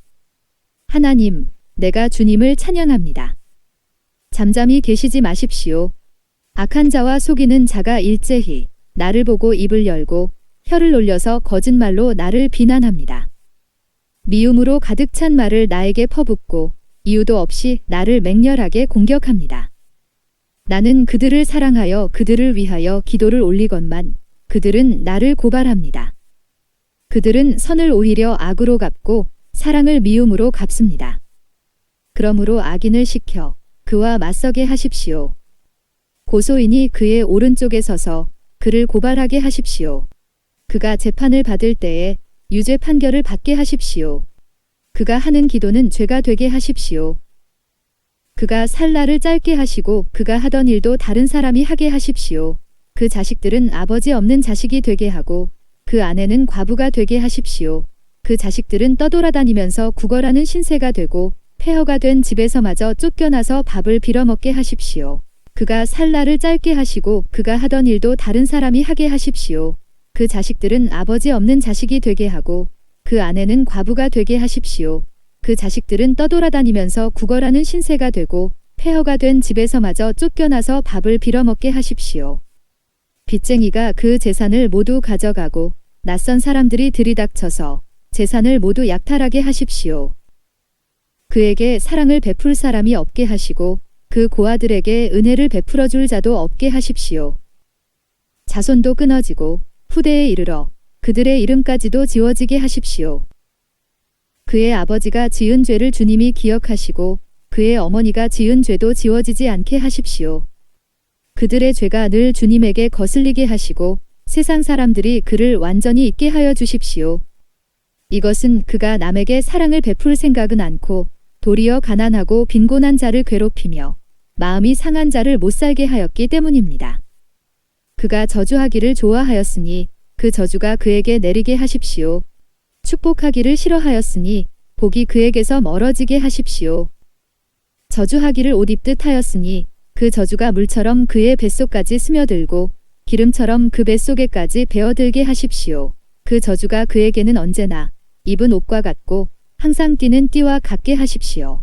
Speaker 1: 하나님, 내가 주님을 찬양합니다. 잠잠히 계시지 마십시오. 악한 자와 속이는 자가 일제히 나를 보고 입을 열고 혀를 놀려서 거짓말로 나를 비난합니다. 미움으로 가득 찬 말을 나에게 퍼붓고 이유도 없이 나를 맹렬하게 공격합니다. 나는 그들을 사랑하여 그들을 위하여 기도를 올리건만 그들은 나를 고발합니다. 그들은 선을 오히려 악으로 갚고 사랑을 미움으로 갚습니다. 그러므로 악인을 시켜 그와 맞서게 하십시오. 고소인이 그의 오른쪽에 서서 그를 고발하게 하십시오. 그가 재판을 받을 때에 유죄 판결을 받게 하십시오. 그가 하는 기도는 죄가 되게 하십시오. 그가 살 날을 짧게 하시고 그가 하던 일도 다른 사람이 하게 하십시오. 그 자식들은 아버지 없는 자식이 되게 하고 그 아내는 과부가 되게 하십시오. 그 자식들은 떠돌아다니면서 구걸하는 신세가 되고 폐허가 된 집에서마저 쫓겨나서 밥을 빌어먹게 하십시오. 그가 살 날을 짧게 하시고 그가 하던 일도 다른 사람이 하게 하십시오. 그 자식들은 아버지 없는 자식이 되게 하고 그 아내는 과부가 되게 하십시오. 그 자식들은 떠돌아다니면서 구걸하는 신세가 되고 폐허가 된 집에서마저 쫓겨나서 밥을 빌어먹게 하십시오. 빚쟁이가 그 재산을 모두 가져가고 낯선 사람들이 들이닥쳐서 재산을 모두 약탈하게 하십시오. 그에게 사랑을 베풀 사람이 없게 하시고 그 고아들에게 은혜를 베풀어 줄 자도 없게 하십시오. 자손도 끊어지고 후대에 이르러 그들의 이름까지도 지워지게 하십시오. 그의 아버지가 지은 죄를 주님이 기억하시고 그의 어머니가 지은 죄도 지워지지 않게 하십시오. 그들의 죄가 늘 주님에게 거슬리게 하시고 세상 사람들이 그를 완전히 잊게 하여 주십시오. 이것은 그가 남에게 사랑을 베풀 생각은 않고 도리어 가난하고 빈곤한 자를 괴롭히며 마음이 상한 자를 못살게 하였기 때문입니다. 그가 저주하기를 좋아하였으니 그 저주가 그에게 내리게 하십시오. 축복하기를 싫어하였으니 복이 그에게서 멀어지게 하십시오. 저주하기를 옷 입듯 하였으니 그 저주가 물처럼 그의 뱃속까지 스며들고 기름처럼 그 뱃속에까지 배어들게 하십시오. 그 저주가 그에게는 언제나 입은 옷과 같고 항상 뛰는 띠와 같게 하십시오.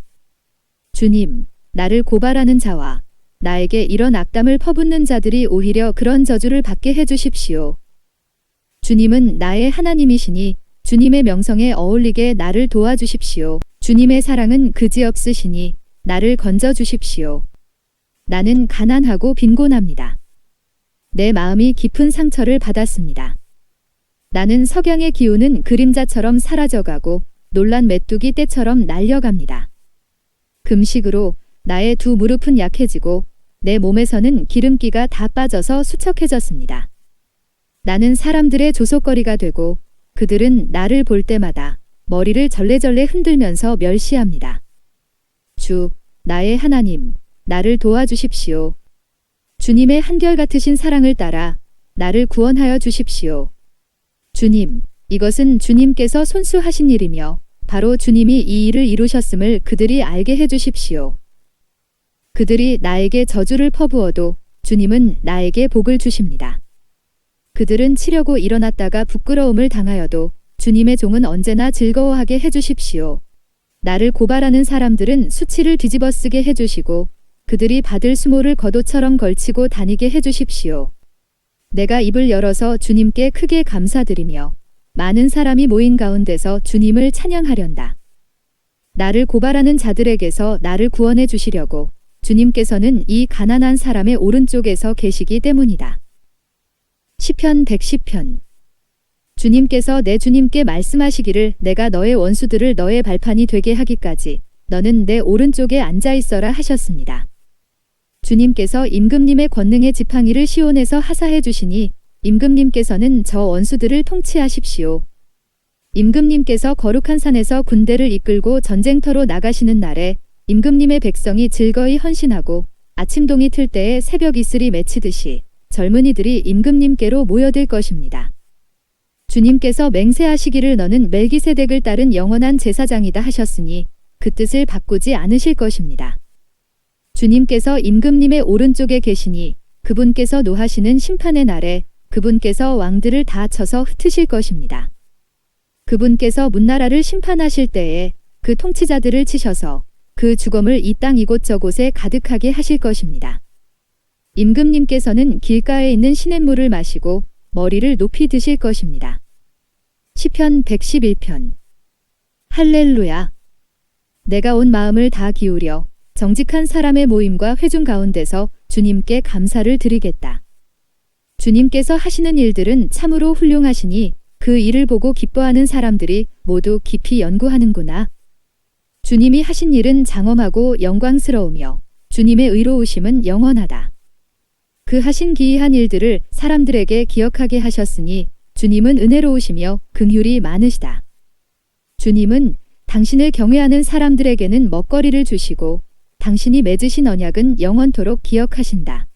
Speaker 1: 주님, 나를 고발하는 자와 나에게 이런 악담을 퍼붓는 자들이 오히려 그런 저주를 받게 해주십시오. 주님은 나의 하나님이시니 주님의 명성에 어울리게 나를 도와주십시오. 주님의 사랑은 그지없으시니 나를 건져주십시오. 나는 가난하고 빈곤합니다. 내 마음이 깊은 상처를 받았습니다. 나는 석양의 기운은 그림자처럼 사라져가고 놀란 메뚜기 떼처럼 날려갑니다. 금식으로 나의 두 무릎은 약해지고 내 몸에서는 기름기가 다 빠져서 수척해졌습니다. 나는 사람들의 조속거리가 되고 그들은 나를 볼 때마다 머리를 절레절레 흔들면서 멸시합니다. 주, 나의 하나님, 나를 도와주십시오. 주님의 한결같으신 사랑을 따라 나를 구원하여 주십시오. 주님, 이것은 주님께서 손수하신 일이며 바로 주님이 이 일을 이루셨음을 그들이 알게 해 주십시오. 그들이 나에게 저주를 퍼부어도 주님은 나에게 복을 주십니다. 그들은 치려고 일어났다가 부끄러움을 당하여도 주님의 종은 언제나 즐거워하게 해 주십시오. 나를 고발하는 사람들은 수치를 뒤집어쓰게 해 주시고 그들이 받을 수모를 겉옷처럼 걸치고 다니게 해 주십시오. 내가 입을 열어서 주님께 크게 감사드리며 많은 사람이 모인 가운데서 주님을 찬양하련다. 나를 고발하는 자들에게서 나를 구원해 주시려고 주님께서는 이 가난한 사람의 오른쪽에서 계시기 때문이다. 시편 110편. 주님께서 내 주님께 말씀하시기를 내가 너의 원수들을 너의 발판이 되게 하기까지 너는 내 오른쪽에 앉아 있어라 하셨습니다. 주님께서 임금님의 권능의 지팡이를 시온에서 하사해 주시니 임금님께서는 저 원수들을 통치하십시오. 임금님께서 거룩한 산에서 군대를 이끌고 전쟁터로 나가시는 날에 임금님의 백성이 즐거이 헌신하고 아침동이 틀 때에 새벽 이슬이 맺히듯이 젊은이들이 임금님께로 모여들 것입니다. 주님께서 맹세하시기를 너는 멜기세덱을 따른 영원한 제사장이다 하셨으니 그 뜻을 바꾸지 않으실 것입니다. 주님께서 임금님의 오른쪽에 계시니 그분께서 노하시는 심판의 날에 그분께서 왕들을 다 쳐서 흩으실 것입니다. 그분께서 문나라를 심판하실 때에 그 통치자들을 치셔서 그 죽음을 이 땅 이곳저곳에 가득하게 하실 것입니다. 임금님께서는 길가에 있는 시냇물을 마시고 머리를 높이 드실 것입니다. 시편 111편. 할렐루야. 내가 온 마음을 다 기울여 정직한 사람의 모임과 회중 가운데서 주님께 감사를 드리겠다. 주님께서 하시는 일들은 참으로 훌륭하시니 그 일을 보고 기뻐하는 사람들이 모두 깊이 연구하는구나. 주님이 하신 일은 장엄하고 영광스러우며 주님의 의로우심은 영원하다. 그 하신 기이한 일들을 사람들에게 기억하게 하셨으니 주님은 은혜로우시며 긍휼이 많으시다. 주님은 당신을 경외하는 사람들에게는 먹거리를 주시고 당신이 맺으신 언약은 영원토록 기억하신다.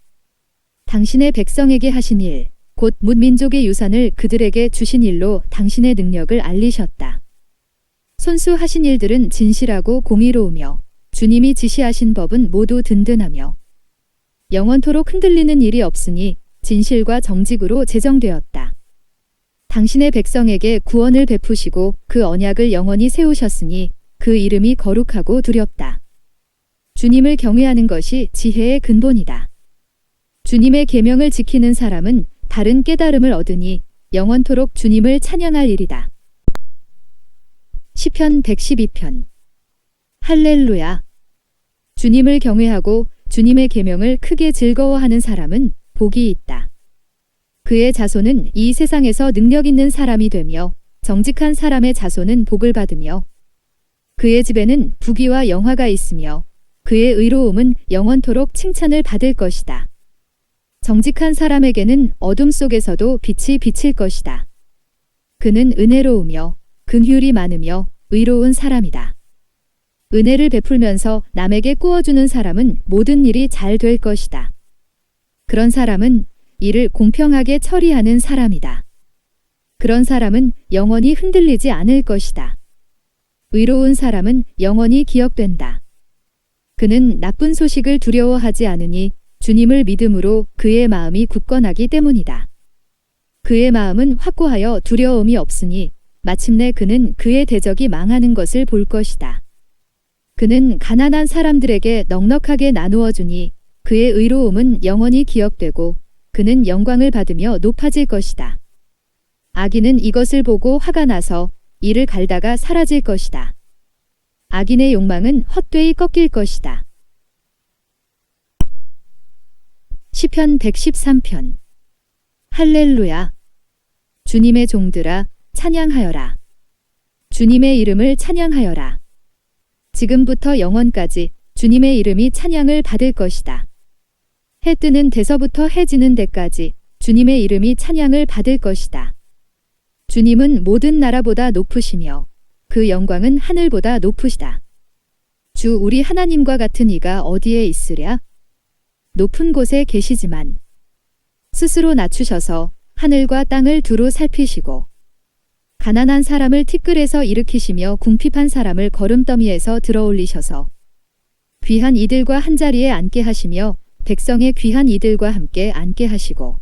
Speaker 1: 당신의 백성에게 하신 일, 곧 뭇민족의 유산을 그들에게 주신 일로 당신의 능력을 알리셨다. 손수하신 일들은 진실하고 공의로우며 주님이 지시하신 법은 모두 든든하며 영원토록 흔들리는 일이 없으니 진실과 정직으로 제정되었다. 당신의 백성에게 구원을 베푸시고 그 언약을 영원히 세우셨으니 그 이름이 거룩하고 두렵다. 주님을 경외하는 것이 지혜의 근본이다. 주님의 계명을 지키는 사람은 다른 깨달음을 얻으니 영원토록 주님을 찬양할 일이다. 시편 112편. 할렐루야. 주님을 경외하고 주님의 계명을 크게 즐거워하는 사람은 복이 있다. 그의 자손은 이 세상에서 능력 있는 사람이 되며 정직한 사람의 자손은 복을 받으며 그의 집에는 부귀와 영화가 있으며 그의 의로움은 영원토록 칭찬을 받을 것이다. 정직한 사람에게는 어둠 속에서도 빛이 비칠 것이다. 그는 은혜로우며 긍휼이 많으며 의로운 사람이다. 은혜를 베풀면서 남에게 꾸어주는 사람은 모든 일이 잘 될 것이다. 그런 사람은 이를 공평하게 처리하는 사람이다. 그런 사람은 영원히 흔들리지 않을 것이다. 의로운 사람은 영원히 기억된다. 그는 나쁜 소식을 두려워하지 않으니 주님을 믿음으로 그의 마음이 굳건하기 때문이다. 그의 마음은 확고하여 두려움이 없으니 마침내 그는 그의 대적이 망하는 것을 볼 것이다. 그는 가난한 사람들에게 넉넉하게 나누어 주니 그의 의로움은 영원히 기억되고 그는 영광을 받으며 높아질 것이다. 악인은 이것을 보고 화가 나서 이를 갈다가 사라질 것이다. 악인의 욕망은 헛되이 꺾일 것이다. 시편 113편. 할렐루야. 주님의 종들아 찬양하여라. 주님의 이름을 찬양하여라. 지금부터 영원까지 주님의 이름이 찬양을 받을 것이다. 해 뜨는 데서부터 해 지는 데까지 주님의 이름이 찬양을 받을 것이다. 주님은 모든 나라보다 높으시며 그 영광은 하늘보다 높으시다. 주 우리 하나님과 같은 이가 어디에 있으랴? 높은 곳에 계시지만 스스로 낮추셔서 하늘과 땅을 두루 살피시고 가난한 사람을 티끌에서 일으키시며 궁핍한 사람을 거름더미에서 들어올리셔서 귀한 이들과 한자리에 앉게 하시며 백성의 귀한 이들과 함께 앉게 하시고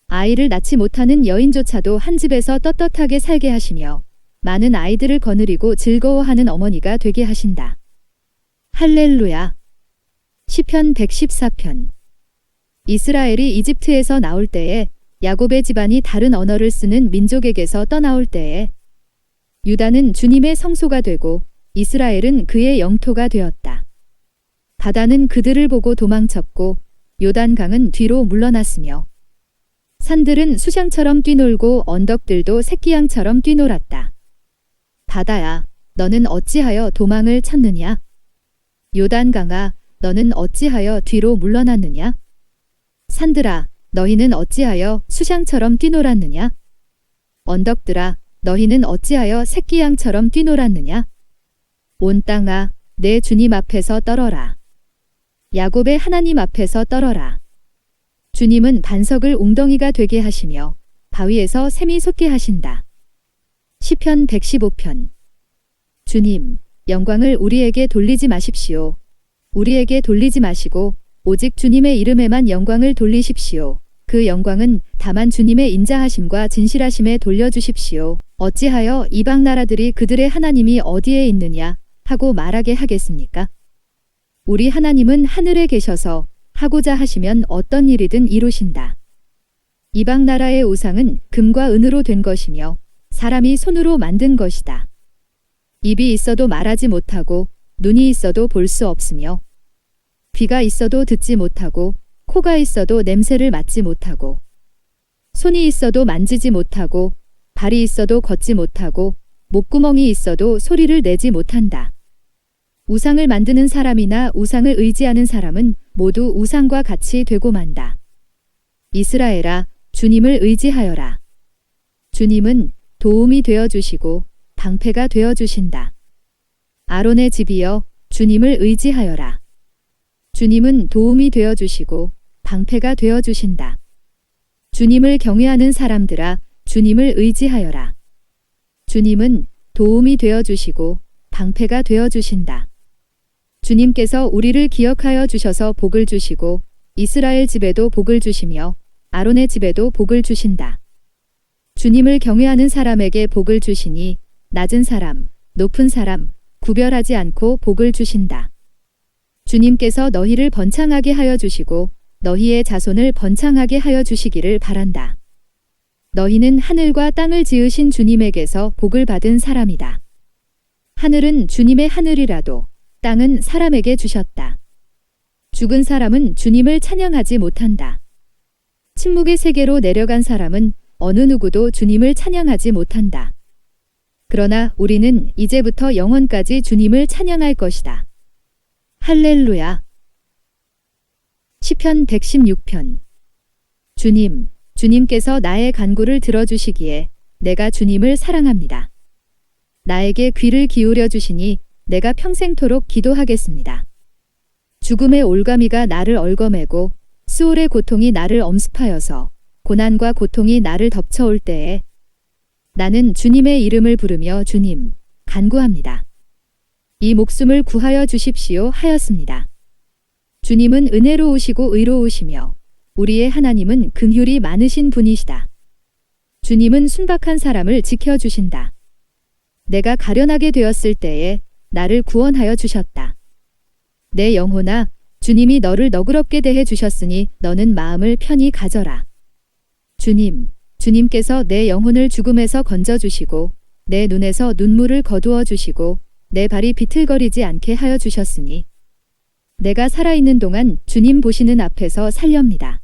Speaker 1: 아이를 낳지 못하는 여인조차도 한 집에서 떳떳하게 살게 하시며 많은 아이들을 거느리고 즐거워하는 어머니가 되게 하신다. 할렐루야. 시편 114편. 이스라엘이 이집트에서 나올 때에 야곱의 집안이 다른 언어를 쓰는 민족에게서 떠나올 때에 유다는 주님의 성소가 되고 이스라엘은 그의 영토가 되었다. 바다는 그들을 보고 도망쳤고 요단강은 뒤로 물러났으며 산들은 수샹처럼 뛰놀고 언덕들도 새끼양처럼 뛰놀았다. 바다야, 너는 어찌하여 도망을 찾느냐? 요단강아, 너는 어찌하여 뒤로 물러났느냐? 산들아, 너희는 어찌하여 수샹처럼 뛰놀았느냐? 언덕들아, 너희는 어찌하여 새끼양처럼 뛰놀았느냐? 온 땅아, 내 주님 앞에서 떨어라. 야곱의 하나님 앞에서 떨어라. 주님은 반석을 웅덩이가 되게 하시며 바위에서 샘이 솟게 하신다. 시편 115편. 주님, 영광을 우리에게 돌리지 마십시오. 우리에게 돌리지 마시고 오직 주님의 이름에만 영광을 돌리십시오. 그 영광은 다만 주님의 인자하심과 진실하심에 돌려주십시오. 어찌하여 이방 나라들이 그들의 하나님이 어디에 있느냐 하고 말하게 하겠습니까? 우리 하나님은 하늘에 계셔서 하고자 하시면 어떤 일이든 이루신다. 이방 나라의 우상은 금과 은으로 된 것이며 사람이 손으로 만든 것이다. 입이 있어도 말하지 못하고 눈이 있어도 볼 수 없으며 귀가 있어도 듣지 못하고 코가 있어도 냄새를 맡지 못하고 손이 있어도 만지지 못하고 발이 있어도 걷지 못하고 목구멍이 있어도 소리를 내지 못한다. 우상을 만드는 사람이나 우상을 의지하는 사람은 모두 우상과 같이 되고 만다. 이스라엘아, 주님을 의지하여라. 주님은 도움이 되어주시고 방패가 되어주신다. 아론의 집이여, 주님을 의지하여라. 주님은 도움이 되어주시고 방패가 되어주신다. 주님을 경외하는 사람들아, 주님을 의지하여라. 주님은 도움이 되어주시고 방패가 되어주신다. 주님께서 우리를 기억하여 주셔서 복을 주시고 이스라엘 집에도 복을 주시며 아론의 집에도 복을 주신다. 주님을 경외하는 사람에게 복을 주시니 낮은 사람, 높은 사람, 구별하지 않고 복을 주신다. 주님께서 너희를 번창하게 하여 주시고 너희의 자손을 번창하게 하여 주시기를 바란다. 너희는 하늘과 땅을 지으신 주님에게서 복을 받은 사람이다. 하늘은 주님의 하늘이라도 땅은 사람에게 주셨다. 죽은 사람은 주님을 찬양하지 못한다. 침묵의 세계로 내려간 사람은 어느 누구도 주님을 찬양하지 못한다. 그러나 우리는 이제부터 영원까지 주님을 찬양할 것이다. 할렐루야. 시편 116편. 주님, 주님께서 나의 간구를 들어주시기에 내가 주님을 사랑합니다. 나에게 귀를 기울여 주시니 내가 평생토록 기도하겠습니다. 죽음의 올가미가 나를 얽어매고 수월의 고통이 나를 엄습하여서 고난과 고통이 나를 덮쳐올 때에 나는 주님의 이름을 부르며 주님, 간구합니다. 이 목숨을 구하여 주십시오 하였습니다. 주님은 은혜로우시고 의로우시며 우리의 하나님은 긍휼이 많으신 분이시다. 주님은 순박한 사람을 지켜주신다. 내가 가련하게 되었을 때에 나를 구원하여 주셨다. 내 영혼아, 주님이 너를 너그럽게 대해 주셨으니 너는 마음을 편히 가져라. 주님, 주님께서 내 영혼을 죽음에서 건져주시고 내 눈에서 눈물을 거두어 주시고 내 발이 비틀거리지 않게 하여 주셨으니 내가 살아있는 동안 주님 보시는 앞에서 살렵니다.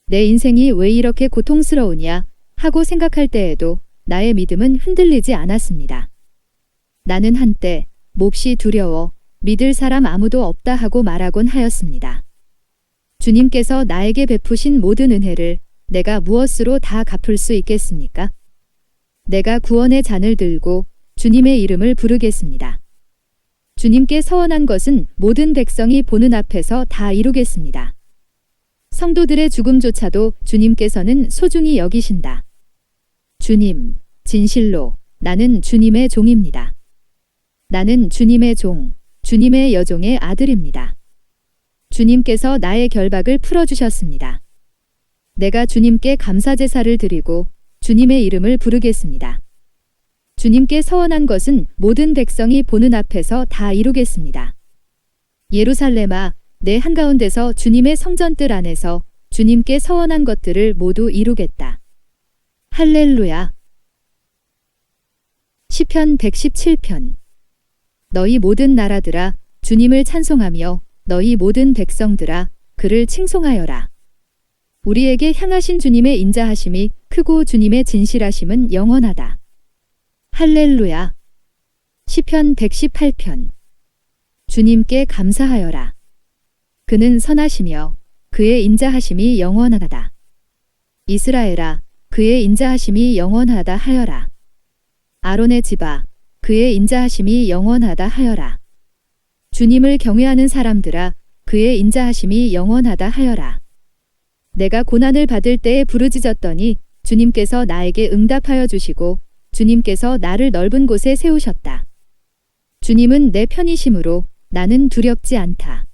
Speaker 1: 내 인생이 왜 이렇게 고통스러우냐 하고 생각할 때에도 나의 믿음은 흔들리지 않았습니다. 나는 한때 몹시 두려워 믿을 사람 아무도 없다 하고 말하곤 하였습니다. 주님께서 나에게 베푸신 모든 은혜를 내가 무엇으로 다 갚을 수 있겠습니까? 내가 구원의 잔을 들고 주님의 이름을 부르겠습니다. 주님께 서원한 것은 모든 백성이 보는 앞에서 다 이루겠습니다. 성도들의 죽음조차도 주님께서는 소중히 여기신다. 주님, 진실로 나는 주님의 종입니다. 나는 주님의 종, 주님의 여종의 아들입니다. 주님께서 나의 결박을 풀어주셨습니다. 내가 주님께 감사제사를 드리고 주님의 이름을 부르겠습니다. 주님께 서원한 것은 모든 백성이 보는 앞에서 다 이루겠습니다. 예루살렘아, 내 한가운데서 주님의 성전뜰 안에서 주님께 서원한 것들을 모두 이루겠다. 할렐루야. 시편 117편. 너희 모든 나라들아 주님을 찬송하며 너희 모든 백성들아 그를 칭송하여라. 우리에게 향하신 주님의 인자하심이 크고 주님의 진실하심은 영원하다. 할렐루야. 시편 118편. 주님께 감사하여라. 그는 선하시며 그의 인자하심이 영원하다. 이스라엘아, 그의 인자하심이 영원하다 하여라. 아론의 집아, 그의 인자하심이 영원하다 하여라. 주님을 경외하는 사람들아, 그의 인자하심이 영원하다 하여라. 내가 고난을 받을 때에 부르짖었더니 주님께서 나에게 응답하여 주시고 주님께서 나를 넓은 곳에 세우셨다. 주님은 내 편이심으로 나는 두렵지 않다.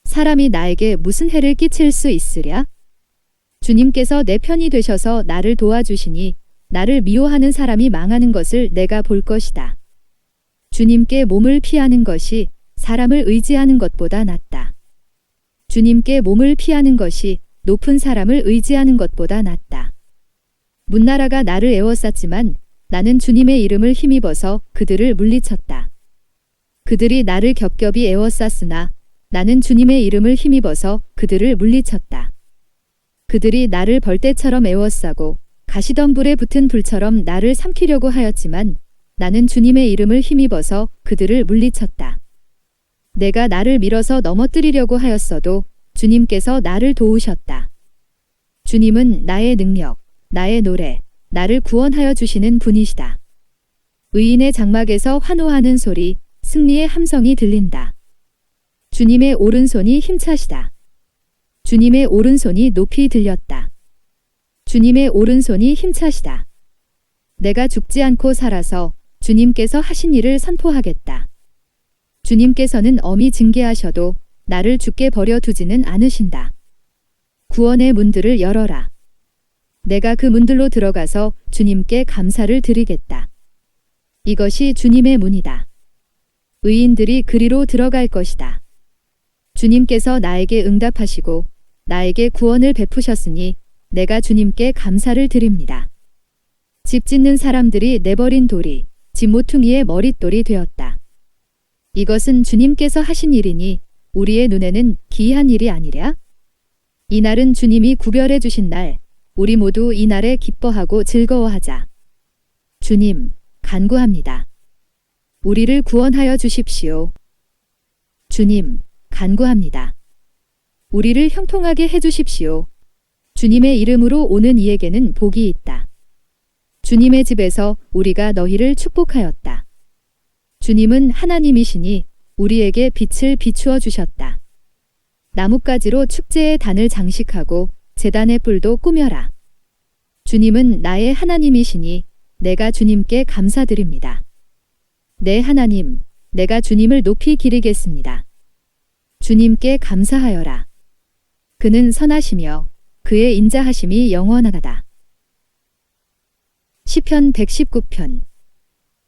Speaker 1: 사람이 나에게 무슨 해를 끼칠 수 있으랴? 주님께서 내 편이 되셔서 나를 도와주시니 나를 미워하는 사람이 망하는 것을 내가 볼 것이다. 주님께 몸을 피하는 것이 사람을 의지하는 것보다 낫다. 주님께 몸을 피하는 것이 높은 사람을 의지하는 것보다 낫다. 문나라가 나를 에워쌌지만 나는 주님의 이름을 힘입어서 그들을 물리쳤다. 그들이 나를 겹겹이 에워쌌으나 나는 주님의 이름을 힘입어서 그들을 물리쳤다. 그들이 나를 벌떼처럼 에워싸고 가시덤불에 붙은 불처럼 나를 삼키려고 하였지만 나는 주님의 이름을 힘입어서 그들을 물리쳤다. 내가 나를 밀어서 넘어뜨리려고 하였어도 주님께서 나를 도우셨다. 주님은 나의 능력, 나의 노래, 나를 구원하여 주시는 분이시다. 의인의 장막에서 환호하는 소리, 승리의 함성이 들린다. 주님의 오른손이 힘차시다. 주님의 오른손이 높이 들렸다. 주님의 오른손이 힘차시다. 내가 죽지 않고 살아서 주님께서 하신 일을 선포하겠다. 주님께서는 엄히 징계하셔도 나를 죽게 버려두지는 않으신다. 구원의 문들을 열어라. 내가 그 문들로 들어가서 주님께 감사를 드리겠다. 이것이 주님의 문이다. 의인들이 그리로 들어갈 것이다. 주님께서 나에게 응답하시고 나에게 구원을 베푸셨으니 내가 주님께 감사를 드립니다. 집 짓는 사람들이 내버린 돌이 집 모퉁이의 머릿돌이 되었다. 이것은 주님께서 하신 일이니 우리의 눈에는 기이한 일이 아니랴? 이날은 주님이 구별해 주신 날, 우리 모두 이날에 기뻐하고 즐거워하자. 주님, 간구합니다. 우리를 구원하여 주십시오. 주님, 간구합니다. 우리를 형통하게 해 주십시오. 주님의 이름으로 오는 이에게는 복이 있다. 주님의 집에서 우리가 너희를 축복하였다. 주님은 하나님이시니 우리에게 빛을 비추어 주셨다. 나뭇가지로 축제의 단을 장식하고 제단의 뿔도 꾸며라. 주님은 나의 하나님이시니 내가 주님께 감사드립니다. 내 하나님, 내가 주님을 높이 기리겠습니다. 주님께 감사하여라. 그는 선하시며 그의 인자하심이 영원하다. 시편 119편.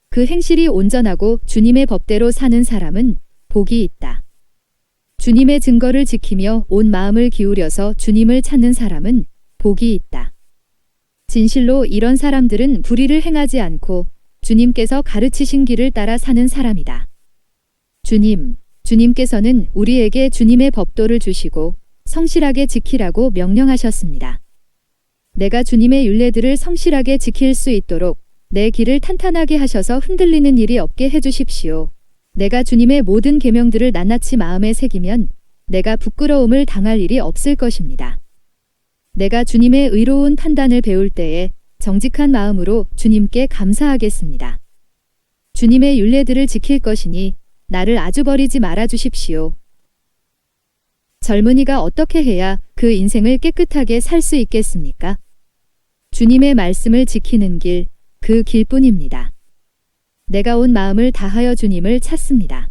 Speaker 1: 그 행실이 온전하고 주님의 법대로 사는 사람은 복이 있다. 주님의 증거를 지키며 온 마음을 기울여서 주님을 찾는 사람은 복이 있다. 진실로 이런 사람들은 불의를 행하지 않고 주님께서 가르치신 길을 따라 사는 사람이다. 주님께서는 우리에게 주님의 법도를 주시고 성실하게 지키라고 명령하셨습니다. 내가 주님의 율례들을 성실하게 지킬 수 있도록 내 길을 탄탄하게 하셔서 흔들리는 일이 없게 해주십시오. 내가 주님의 모든 계명들을 낱낱이 마음에 새기면 내가 부끄러움을 당할 일이 없을 것입니다. 내가 주님의 의로운 판단을 배울 때에 정직한 마음으로 주님께 감사하겠습니다. 주님의 율례들을 지킬 것이니 나를 아주 버리지 말아 주십시오. 젊은이가 어떻게 해야 그 인생을 깨끗하게 살 수 있겠습니까? 주님의 말씀을 지키는 길, 그 길뿐입니다. 내가 온 마음을 다하여 주님을 찾습니다.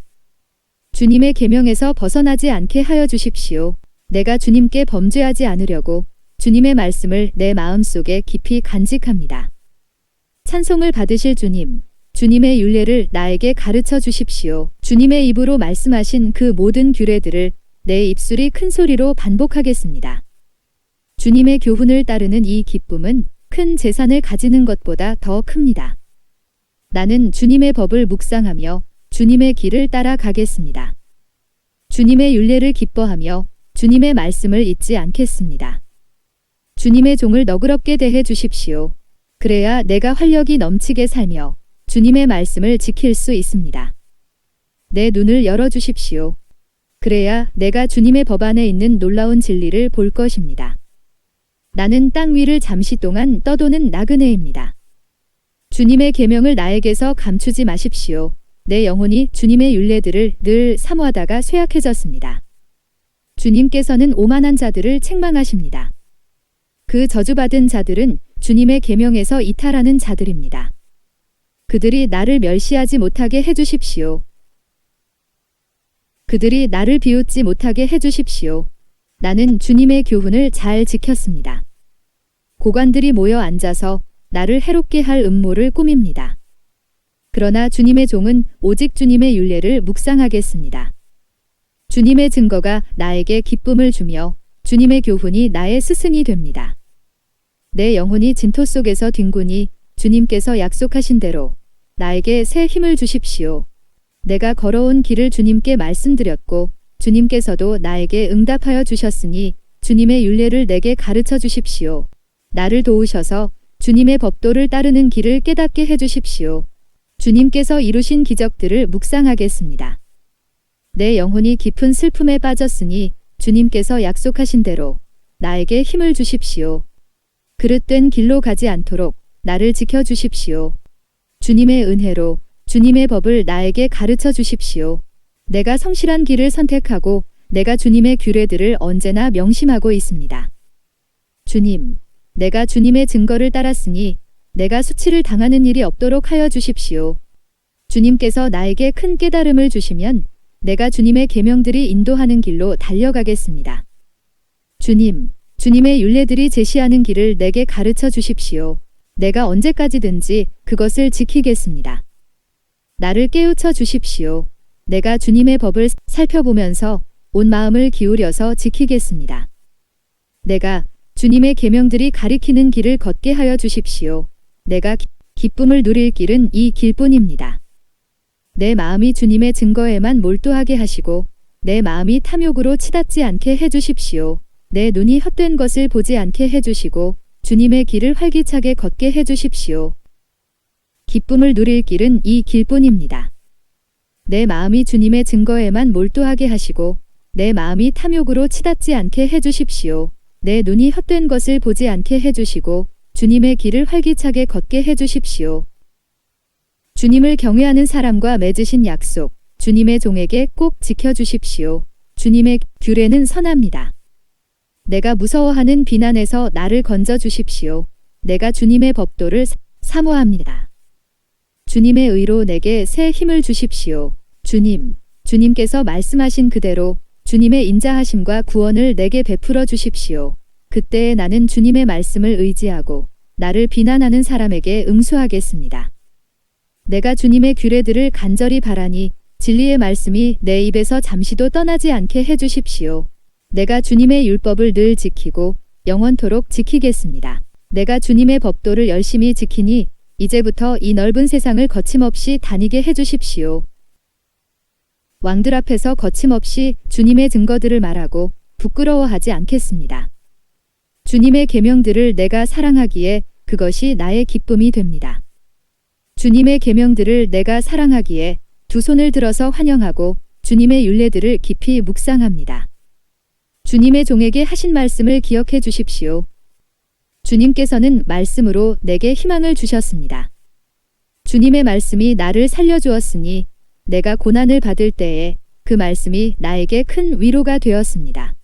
Speaker 1: 주님의 계명에서 벗어나지 않게 하여 주십시오. 내가 주님께 범죄하지 않으려고 주님의 말씀을 내 마음속에 깊이 간직합니다. 찬송을 받으실 주님, 주님의 율례를 나에게 가르쳐 주십시오. 주님의 입으로 말씀하신 그 모든 규례들을 내 입술이 큰 소리로 반복하겠습니다. 주님의 교훈을 따르는 이 기쁨은 큰 재산을 가지는 것보다 더 큽니다. 나는 주님의 법을 묵상하며 주님의 길을 따라가겠습니다. 주님의 율례를 기뻐하며 주님의 말씀을 잊지 않겠습니다. 주님의 종을 너그럽게 대해 주십시오. 그래야 내가 활력이 넘치게 살며 주님의 말씀을 지킬 수 있습니다. 내 눈을 열어 주십시오. 그래야 내가 주님의 법 안에 있는 놀라운 진리를 볼 것입니다. 나는 땅 위를 잠시 동안 떠도는 나그네입니다. 주님의 계명을 나에게서 감추지 마십시오. 내 영혼이 주님의 율례들을 늘 사모하다가 쇠약해졌습니다. 주님께서는 오만한 자들을 책망하십니다. 그 저주받은 자들은 주님의 계명에서 이탈하는 자들입니다. 그들이 나를 멸시하지 못하게 해주십시오. 그들이 나를 비웃지 못하게 해주십시오. 나는 주님의 교훈을 잘 지켰습니다. 고관들이 모여 앉아서 나를 해롭게 할 음모를 꾸밉니다. 그러나 주님의 종은 오직 주님의 율례를 묵상하겠습니다. 주님의 증거가 나에게 기쁨을 주며 주님의 교훈이 나의 스승이 됩니다. 내 영혼이 진토 속에서 뒹구니 주님께서 약속하신 대로 나에게 새 힘을 주십시오. 내가 걸어온 길을 주님께 말씀드렸고 주님께서도 나에게 응답하여 주셨으니 주님의 율례를 내게 가르쳐 주십시오. 나를 도우셔서 주님의 법도를 따르는 길을 깨닫게 해주십시오. 주님께서 이루신 기적들을 묵상하겠습니다. 내 영혼이 깊은 슬픔에 빠졌으니 주님께서 약속하신 대로 나에게 힘을 주십시오. 그릇된 길로 가지 않도록 나를 지켜주십시오. 주님의 은혜로 주님의 법을 나에게 가르쳐 주십시오. 내가 성실한 길을 선택하고 내가 주님의 규례들을 언제나 명심하고 있습니다. 주님, 내가 주님의 증거를 따랐으니 내가 수치를 당하는 일이 없도록 하여 주십시오. 주님께서 나에게 큰 깨달음을 주시면 내가 주님의 계명들이 인도하는 길로 달려가겠습니다. 주님, 주님의 율례들이 제시하는 길을 내게 가르쳐 주십시오. 내가 언제까지든지 그것을 지키겠습니다. 나를 깨우쳐 주십시오. 내가 주님의 법을 살펴보면서 온 마음을 기울여서 지키겠습니다. 내가 주님의 계명들이 가리키는 길을 걷게 하여 주십시오. 내가 기쁨을 누릴 길은 이 길뿐입니다. 내 마음이 주님의 증거에만 몰두하게 하시고 내 마음이 탐욕으로 치닫지 않게 해주십시오. 내 눈이 헛된 것을 보지 않게 해주시고 주님의 길을 활기차게 걷게 해주십시오. 기쁨을 누릴 길은 이 길뿐입니다. 내 마음이 주님의 증거에만 몰두하게 하시고 내 마음이 탐욕으로 치닫지 않게 해주십시오. 내 눈이 헛된 것을 보지 않게 해주시고 주님의 길을 활기차게 걷게 해주십시오. 주님을 경외하는 사람과 맺으신 약속, 주님의 종에게 꼭 지켜주십시오. 주님의 규례는 선합니다. 내가 무서워하는 비난에서 나를 건져 주십시오. 내가 주님의 법도를 사모합니다. 주님의 의로 내게 새 힘을 주십시오. 주님께서 말씀하신 그대로 주님의 인자하심과 구원을 내게 베풀어 주십시오. 그때에 나는 주님의 말씀을 의지하고 나를 비난하는 사람에게 응수하겠습니다. 내가 주님의 규례들을 간절히 바라니 진리의 말씀이 내 입에서 잠시도 떠나지 않게 해주십시오. 내가 주님의 율법을 늘 지키고 영원토록 지키겠습니다. 내가 주님의 법도를 열심히 지키니 이제부터 이 넓은 세상을 거침없이 다니게 해주십시오. 왕들 앞에서 거침없이 주님의 증거들을 말하고 부끄러워하지 않겠습니다. 주님의 계명들을 내가 사랑하기에 그것이 나의 기쁨이 됩니다. 주님의 계명들을 내가 사랑하기에 두 손을 들어서 환영하고 주님의 율례들을 깊이 묵상합니다. 주님의 종에게 하신 말씀을 기억해 주십시오. 주님께서는 말씀으로 내게 희망을 주셨습니다. 주님의 말씀이 나를 살려주었으니 내가 고난을 받을 때에 그 말씀이 나에게 큰 위로가 되었습니다.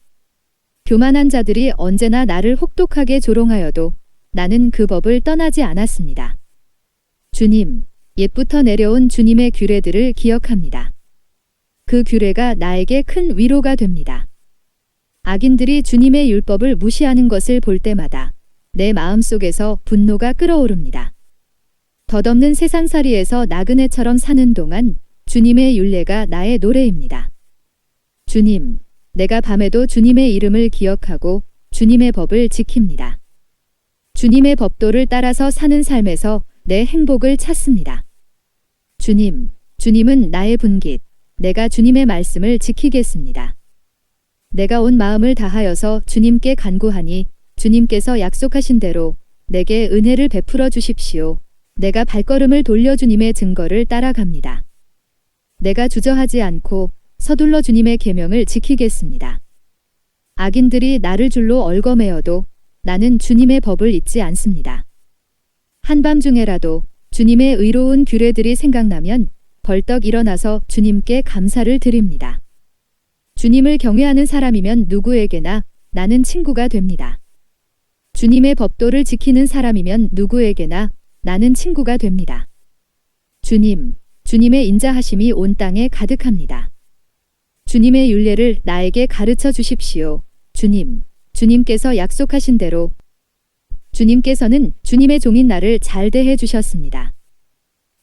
Speaker 1: 교만한 자들이 언제나 나를 혹독하게 조롱하여도 나는 그 법을 떠나지 않았습니다. 주님, 옛부터 내려온 주님의 규례들을 기억합니다. 그 규례가 나에게 큰 위로가 됩니다. 악인들이 주님의 율법을 무시하는 것을 볼 때마다 내 마음속에서 분노가 끓어오릅니다. 덧없는 세상살이에서 나그네처럼 사는 동안 주님의 율례가 나의 노래입니다. 주님, 내가 밤에도 주님의 이름을 기억하고 주님의 법을 지킵니다. 주님의 법도를 따라서 사는 삶에서 내 행복을 찾습니다. 주님, 주님은 나의 분깃, 내가 주님의 말씀을 지키겠습니다. 내가 온 마음을 다하여서 주님께 간구하니 주님께서 약속하신 대로 내게 은혜를 베풀어 주십시오. 내가 발걸음을 돌려 주님의 증거를 따라갑니다. 내가 주저하지 않고 서둘러 주님의 계명을 지키겠습니다. 악인들이 나를 줄로 얽어매어도 나는 주님의 법을 잊지 않습니다. 한밤중에라도 주님의 의로운 규례들이 생각나면 벌떡 일어나서 주님께 감사를 드립니다. 주님을 경외하는 사람이면 누구에게나 나는 친구가 됩니다. 주님의 법도를 지키는 사람이면 누구에게나 나는 친구가 됩니다. 주님, 주님의 인자하심이 온 땅에 가득합니다. 주님의 율례를 나에게 가르쳐 주십시오. 주님, 주님께서 약속하신 대로 주님께서는 주님의 종인 나를 잘 대해 주셨습니다.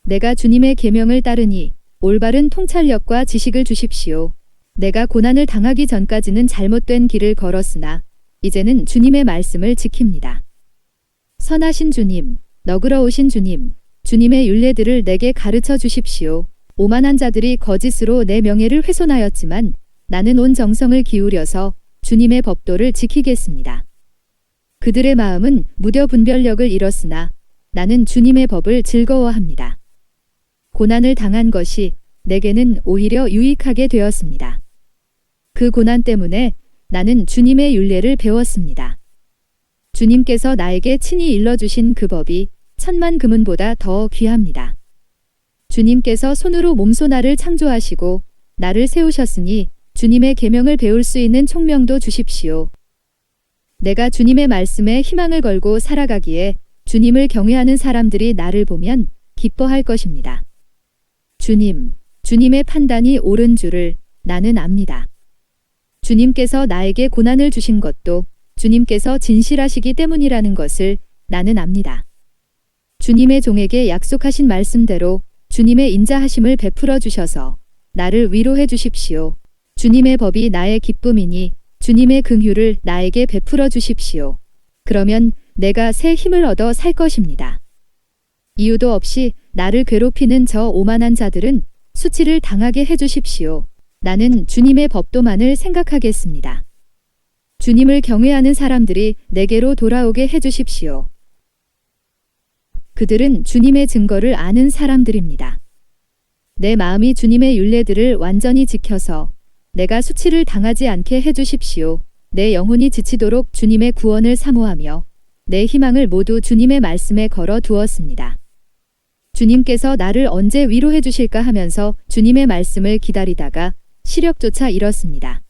Speaker 1: 내가 주님의 계명을 따르니 올바른 통찰력과 지식을 주십시오. 내가 고난을 당하기 전까지는 잘못된 길을 걸었으나 이제는 주님의 말씀을 지킵니다. 선하신 주님, 너그러우신 주님, 주님의 율례들을 내게 가르쳐 주십시오. 오만한 자들이 거짓으로 내 명예를 훼손하였지만 나는 온 정성을 기울여서 주님의 법도를 지키겠습니다. 그들의 마음은 무뎌 분별력을 잃었으나 나는 주님의 법을 즐거워합니다. 고난을 당한 것이 내게는 오히려 유익하게 되었습니다. 그 고난 때문에 나는 주님의 율례를 배웠습니다. 주님께서 나에게 친히 일러주신 그 법이 천만 금은보다 더 귀합니다. 주님께서 손으로 몸소 나를 창조하시고 나를 세우셨으니 주님의 계명을 배울 수 있는 총명도 주십시오. 내가 주님의 말씀에 희망을 걸고 살아가기에 주님을 경외하는 사람들이 나를 보면 기뻐할 것입니다. 주님, 주님의 판단이 옳은 줄을 나는 압니다. 주님께서 나에게 고난을 주신 것도 주님께서 진실하시기 때문이라는 것을 나는 압니다. 주님의 종에게 약속하신 말씀대로 주님의 인자하심을 베풀어 주셔서 나를 위로해 주십시오. 주님의 법이 나의 기쁨이니 주님의 긍휼을 나에게 베풀어 주십시오. 그러면 내가 새 힘을 얻어 살 것입니다. 이유도 없이 나를 괴롭히는 저 오만한 자들은 수치를 당하게 해 주십시오. 나는 주님의 법도만을 생각하겠습니다. 주님을 경외하는 사람들이 내게로 돌아오게 해 주십시오. 그들은 주님의 증거를 아는 사람들입니다. 내 마음이 주님의 율례들을 완전히 지켜서 내가 수치를 당하지 않게 해 주십시오. 내 영혼이 지치도록 주님의 구원을 사모하며 내 희망을 모두 주님의 말씀에 걸어 두었습니다. 주님께서 나를 언제 위로해 주실까 하면서 주님의 말씀을 기다리다가 시력조차 잃었습니다.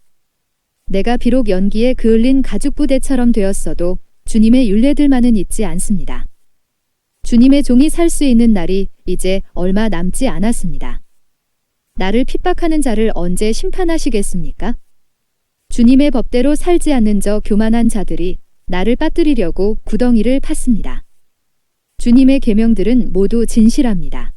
Speaker 1: 내가 비록 연기에 그을린 가죽부대처럼 되었어도 주님의 율례들만은 잊지 않습니다. 주님의 종이 살 수 있는 날이 이제 얼마 남지 않았습니다. 나를 핍박하는 자를 언제 심판하시겠습니까? 주님의 법대로 살지 않는 저 교만한 자들이 나를 빠뜨리려고 구덩이를 팠습니다. 주님의 계명들은 모두 진실합니다.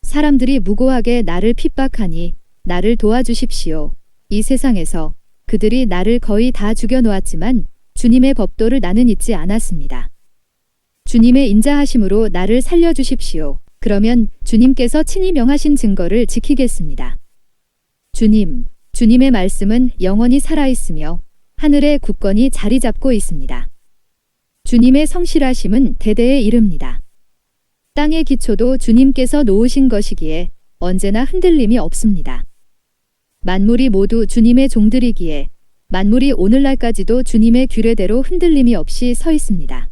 Speaker 1: 사람들이 무고하게 나를 핍박하니 나를 도와주십시오. 이 세상에서 그들이 나를 거의 다 죽여놓았지만 주님의 법도를 나는 잊지 않았습니다. 주님의 인자하심으로 나를 살려주십시오. 그러면 주님께서 친히 명하신 증거를 지키겠습니다. 주님, 주님의 말씀은 영원히 살아있으며 하늘에 굳건히 자리 잡고 있습니다. 주님의 성실하심은 대대에 이릅니다. 땅의 기초도 주님께서 놓으신 것이기에 언제나 흔들림이 없습니다. 만물이 모두 주님의 종들이기에 만물이 오늘날까지도 주님의 규례대로 흔들림이 없이 서 있습니다.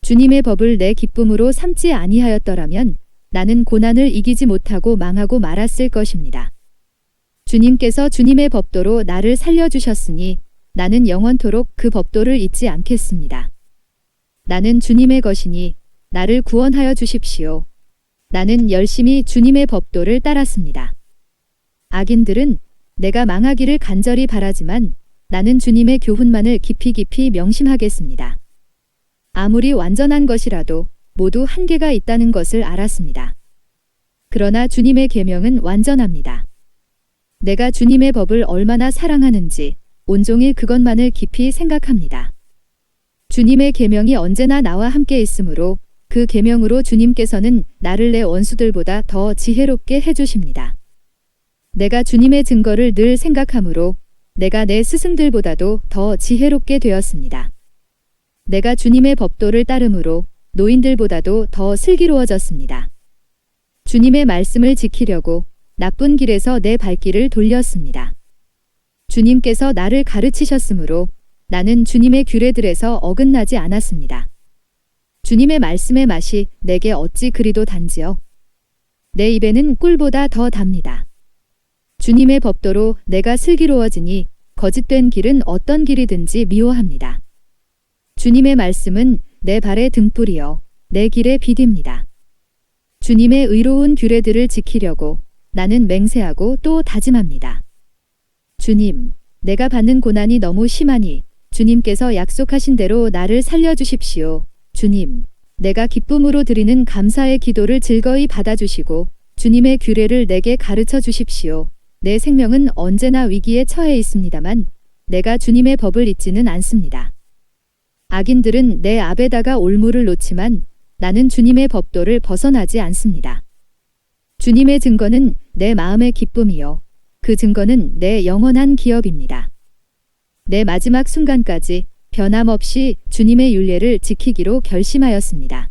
Speaker 1: 주님의 법을 내 기쁨으로 삼지 아니하였더라면 나는 고난을 이기지 못하고 망하고 말았을 것입니다. 주님께서 주님의 법도로 나를 살려주셨으니 나는 영원토록 그 법도를 잊지 않겠습니다. 나는 주님의 것이니 나를 구원하여 주십시오. 나는 열심히 주님의 법도를 따랐습니다. 악인들은 내가 망하기를 간절히 바라지만 나는 주님의 교훈만을 깊이 깊이 명심하겠습니다. 아무리 완전한 것이라도 모두 한계가 있다는 것을 알았습니다. 그러나 주님의 계명은 완전합니다. 내가 주님의 법을 얼마나 사랑하는지 온종일 그것만을 깊이 생각합니다. 주님의 계명이 언제나 나와 함께 있으므로 그 계명으로 주님께서는 나를 내 원수들보다 더 지혜롭게 해주십니다. 내가 주님의 증거를 늘 생각하므로 내가 내 스승들보다도 더 지혜롭게 되었습니다. 내가 주님의 법도를 따름으로 노인들보다도 더 슬기로워졌습니다. 주님의 말씀을 지키려고 나쁜 길에서 내 발길을 돌렸습니다. 주님께서 나를 가르치셨으므로 나는 주님의 규례들에서 어긋나지 않았습니다. 주님의 말씀의 맛이 내게 어찌 그리도 단지요. 내 입에는 꿀보다 더 답니다. 주님의 법도로 내가 슬기로워지니 거짓된 길은 어떤 길이든지 미워합니다. 주님의 말씀은 내 발의 등불이요 내 길의 빛입니다. 주님의 의로운 규례들을 지키려고 나는 맹세하고 또 다짐합니다. 주님, 내가 받는 고난이 너무 심하니 주님께서 약속하신 대로 나를 살려주십시오. 주님, 내가 기쁨으로 드리는 감사의 기도를 즐거이 받아주시고 주님의 규례를 내게 가르쳐 주십시오. 내 생명은 언제나 위기에 처해 있습니다만 내가 주님의 법을 잊지는 않습니다. 악인들은 내 앞에다가 올무를 놓지만 나는 주님의 법도를 벗어나지 않습니다. 주님의 증거는 내 마음의 기쁨이요. 그 증거는 내 영원한 기업입니다. 내 마지막 순간까지 변함없이 주님의 율례를 지키기로 결심하였습니다.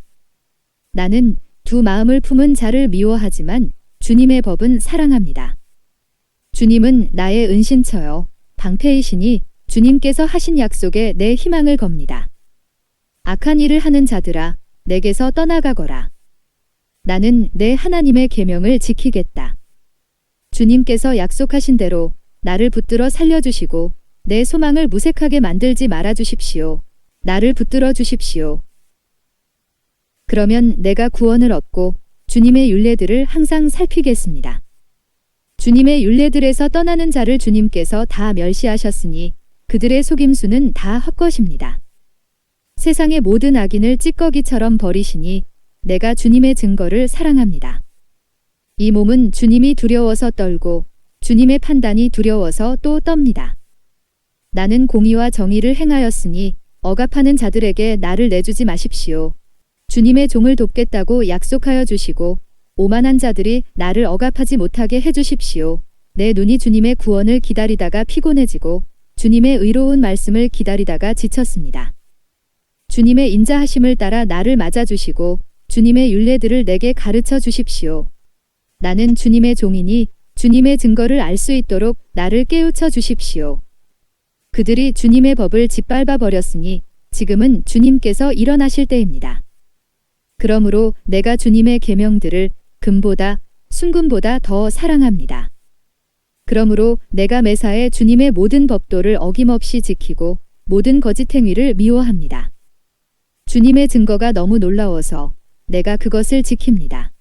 Speaker 1: 나는 두 마음을 품은 자를 미워하지만 주님의 법은 사랑합니다. 주님은 나의 은신처요 방패이시니 주님께서 하신 약속에 내 희망을 겁니다. 악한 일을 하는 자들아 내게서 떠나가거라. 나는 내 하나님의 계명을 지키겠다. 주님께서 약속하신 대로 나를 붙들어 살려주시고 내 소망을 무색하게 만들지 말아주십시오. 나를 붙들어 주십시오. 그러면 내가 구원을 얻고 주님의 율례들을 항상 살피겠습니다. 주님의 율례들에서 떠나는 자를 주님께서 다 멸시하셨으니 그들의 속임수는 다 헛것입니다. 세상의 모든 악인을 찌꺼기처럼 버리시니 내가 주님의 증거를 사랑합니다. 이 몸은 주님이 두려워서 떨고 주님의 판단이 두려워서 또 떱니다. 나는 공의와 정의를 행하였으니 억압하는 자들에게 나를 내주지 마십시오. 주님의 종을 돕겠다고 약속하여 주시고 오만한 자들이 나를 억압하지 못하게 해주십시오. 내 눈이 주님의 구원을 기다리다가 피곤해지고 주님의 의로운 말씀을 기다리다가 지쳤습니다. 주님의 인자하심을 따라 나를 맞아주시고 주님의 율례들을 내게 가르쳐 주십시오. 나는 주님의 종이니 주님의 증거를 알 수 있도록 나를 깨우쳐 주십시오. 그들이 주님의 법을 짓밟아 버렸으니 지금은 주님께서 일어나실 때입니다. 그러므로 내가 주님의 계명들을 금보다 순금보다 더 사랑합니다. 그러므로 내가 매사에 주님의 모든 법도를 어김없이 지키고 모든 거짓 행위를 미워합니다. 주님의 증거가 너무 놀라워서 내가 그것을 지킵니다.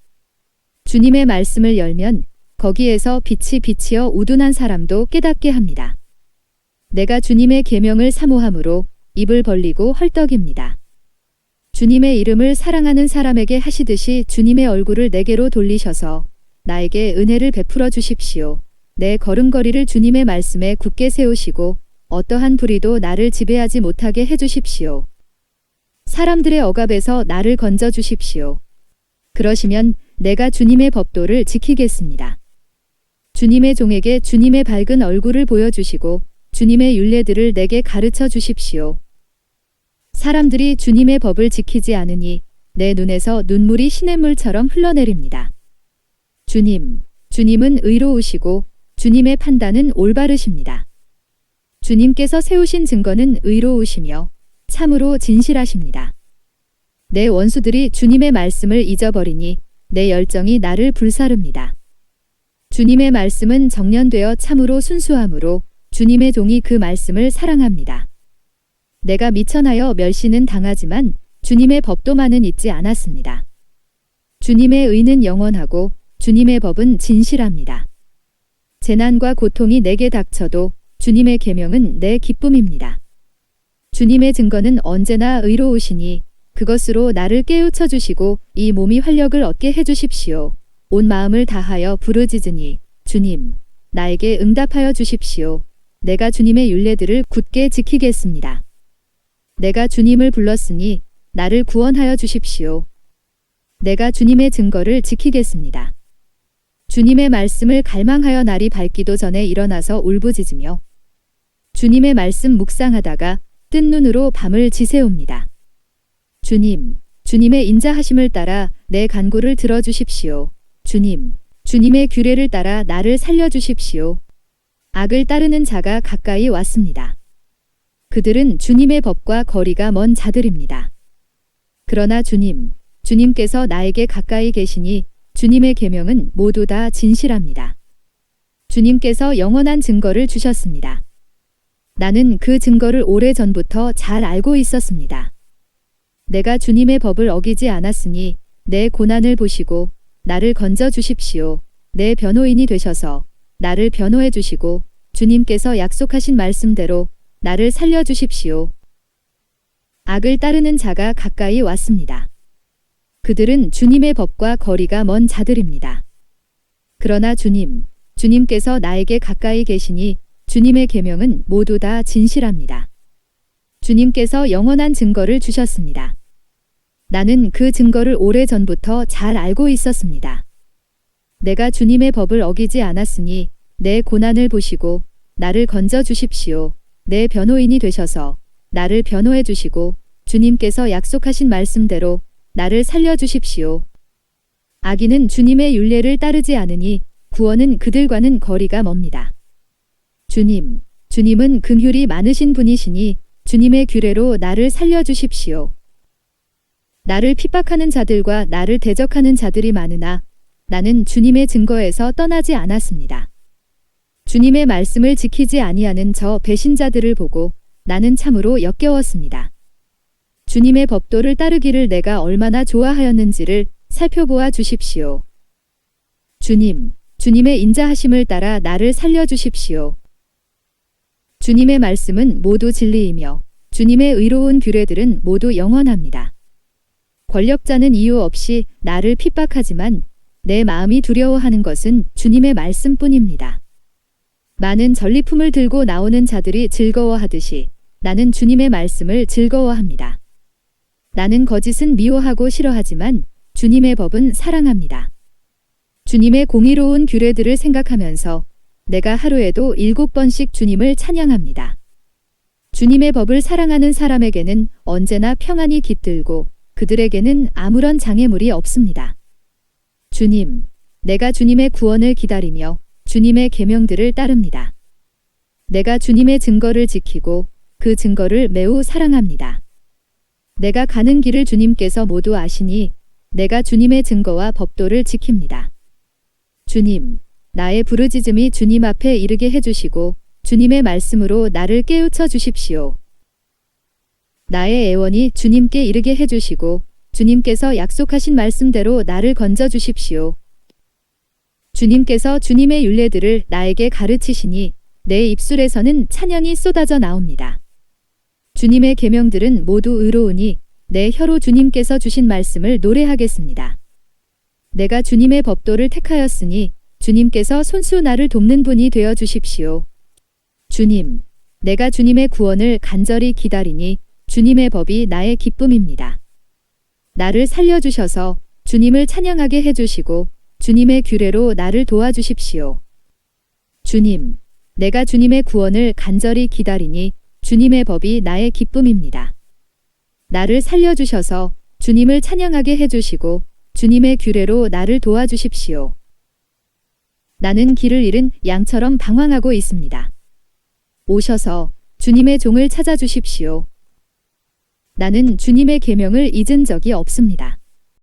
Speaker 1: 주님의 말씀을 열면 거기에서 빛이 비치어 우둔한 사람도 깨닫게 합니다. 내가 주님의 계명을 사모함으로 입을 벌리고 헐떡입니다. 주님의 이름을 사랑하는 사람에게 하시듯이 주님의 얼굴을 내게로 돌리셔서 나에게 은혜를 베풀어 주십시오. 내 걸음걸이를 주님의 말씀에 굳게 세우시고 어떠한 불의도 나를 지배하지 못하게 해주십시오. 사람들의 억압에서 나를 건져 주십시오. 그러시면 내가 주님의 법도를 지키겠습니다. 주님의 종에게 주님의 밝은 얼굴을 보여주시고 주님의 율례들을 내게 가르쳐 주십시오. 사람들이 주님의 법을 지키지 않으니 내 눈에서 눈물이 시냇물처럼 흘러내립니다. 주님은 의로우시고 주님의 판단은 올바르십니다. 주님께서 세우신 증거는 의로우시며 참으로 진실하십니다. 내 원수들이 주님의 말씀을 잊어버리니 내 열정이 나를 불사릅니다. 주님의 말씀은 정련되어 참으로 순수함으로 주님의 종이 그 말씀을 사랑합니다. 내가 미천하여 멸시는 당하지만 주님의 법도만은 잊지 않았습니다. 주님의 의는 영원하고 주님의 법은 진실합니다. 재난과 고통이 내게 닥쳐도 주님의 계명은 내 기쁨입니다. 주님의 증거는 언제나 의로우시니 그것으로 나를 깨우쳐 주시고 이 몸이 활력을 얻게 해주십시오. 온 마음을 다하여 부르짖으니 주님, 나에게 응답하여 주십시오. 내가 주님의 율례들을 굳게 지키겠습니다. 내가 주님을 불렀으니 나를 구원하여 주십시오. 내가 주님의 증거를 지키겠습니다. 주님의 말씀을 갈망하여 날이 밝기도 전에 일어나서 울부짖으며 주님의 말씀 묵상하다가 뜬 눈으로 밤을 지새웁니다. 주님, 주님의 인자하심을 따라 내 간구를 들어주십시오. 주님, 주님의 규례를 따라 나를 살려주십시오. 악을 따르는 자가 가까이 왔습니다. 그들은 주님의 법과 거리가 먼 자들입니다. 그러나 주님께서 나에게 가까이 계시니 주님의 계명은 모두 다 진실합니다. 주님께서 영원한 증거를 주셨습니다. 나는 그 증거를 오래전부터 잘 알고 있었습니다. 내가 주님의 법을 어기지 않았으니 내 고난을 보시고 나를 건져 주십시오. 내 변호인이 되셔서 나를 변호해 주시고 주님께서 약속하신 말씀대로 나를 살려 주십시오. 악을 따르는 자가 가까이 왔습니다. 그들은 주님의 법과 거리가 먼 자들입니다. 그러나 주님께서 나에게 가까이 계시니 주님의 계명은 모두 다 진실합니다. 주님께서 영원한 증거를 주셨습니다. 나는 그 증거를 오래전부터 잘 알고 있었습니다. 내가 주님의 법을 어기지 않았으니 내 고난을 보시고 나를 건져 주십시오. 내 변호인이 되셔서 나를 변호해 주시고 주님께서 약속하신 말씀대로 나를 살려 주십시오. 악인은 주님의 율례를 따르지 않으니 구원은 그들과는 거리가 멉니다. 주님은 긍휼이 많으신 분이시니 주님의 규례로 나를 살려 주십시오. 나를 핍박하는 자들과 나를 대적하는 자들이 많으나 나는 주님의 증거에서 떠나지 않았습니다. 주님의 말씀을 지키지 아니하는 저 배신자들을 보고 나는 참으로 역겨웠습니다. 주님의 법도를 따르기를 내가 얼마나 좋아하였는지를 살펴보아 주십시오. 주님의 인자하심을 따라 나를 살려 주십시오. 주님의 말씀은 모두 진리이며 주님의 의로운 규례들은 모두 영원합니다. 권력자는 이유 없이 나를 핍박하지만 내 마음이 두려워하는 것은 주님의 말씀뿐입니다. 많은 전리품을 들고 나오는 자들이 즐거워하듯이 나는 주님의 말씀을 즐거워합니다. 나는 거짓은 미워하고 싫어하지만 주님의 법은 사랑합니다. 주님의 공의로운 규례들을 생각하면서 내가 하루에도 7번씩 주님을 찬양합니다. 주님의 법을 사랑하는 사람에게는 언제나 평안이 깃들고 그들에게는 아무런 장애물이 없습니다. 내가 주님의 구원을 기다리며 주님의 계명들을 따릅니다. 내가 주님의 증거를 지키고 그 증거를 매우 사랑합니다. 내가 가는 길을 주님께서 모두 아시니 내가 주님의 증거와 법도를 지킵니다. 나의 부르짖음이 주님 앞에 이르게 해주시고 주님의 말씀으로 나를 깨우쳐 주십시오. 나의 애원이 주님께 이르게 해주시고 주님께서 약속하신 말씀대로 나를 건져 주십시오. 주님께서 주님의 율례들을 나에게 가르치시니 내 입술에서는 찬양이 쏟아져 나옵니다. 주님의 계명들은 모두 의로우니 내 혀로 주님께서 주신 말씀을 노래하겠습니다. 내가 주님의 법도를 택하였으니 주님께서 손수 나를 돕는 분이 되어 주십시오. 내가 주님의 구원을 간절히 기다리니 주님의 법이 나의 기쁨입니다. 나를 살려주셔서 주님을 찬양하게 해주시고 주님의 규례로 나를 도와주십시오. 내가 주님의 구원을 간절히 기다리니 주님의 법이 나의 기쁨입니다. 나를 살려주셔서 주님을 찬양하게 해주시고 주님의 규례로 나를 도와주십시오. 나는 길을 잃은 양처럼 방황하고 있습니다. 오셔서 주님의 종을 찾아주십시오. 나는 주님의 계명을 잊은 적이 없습니다.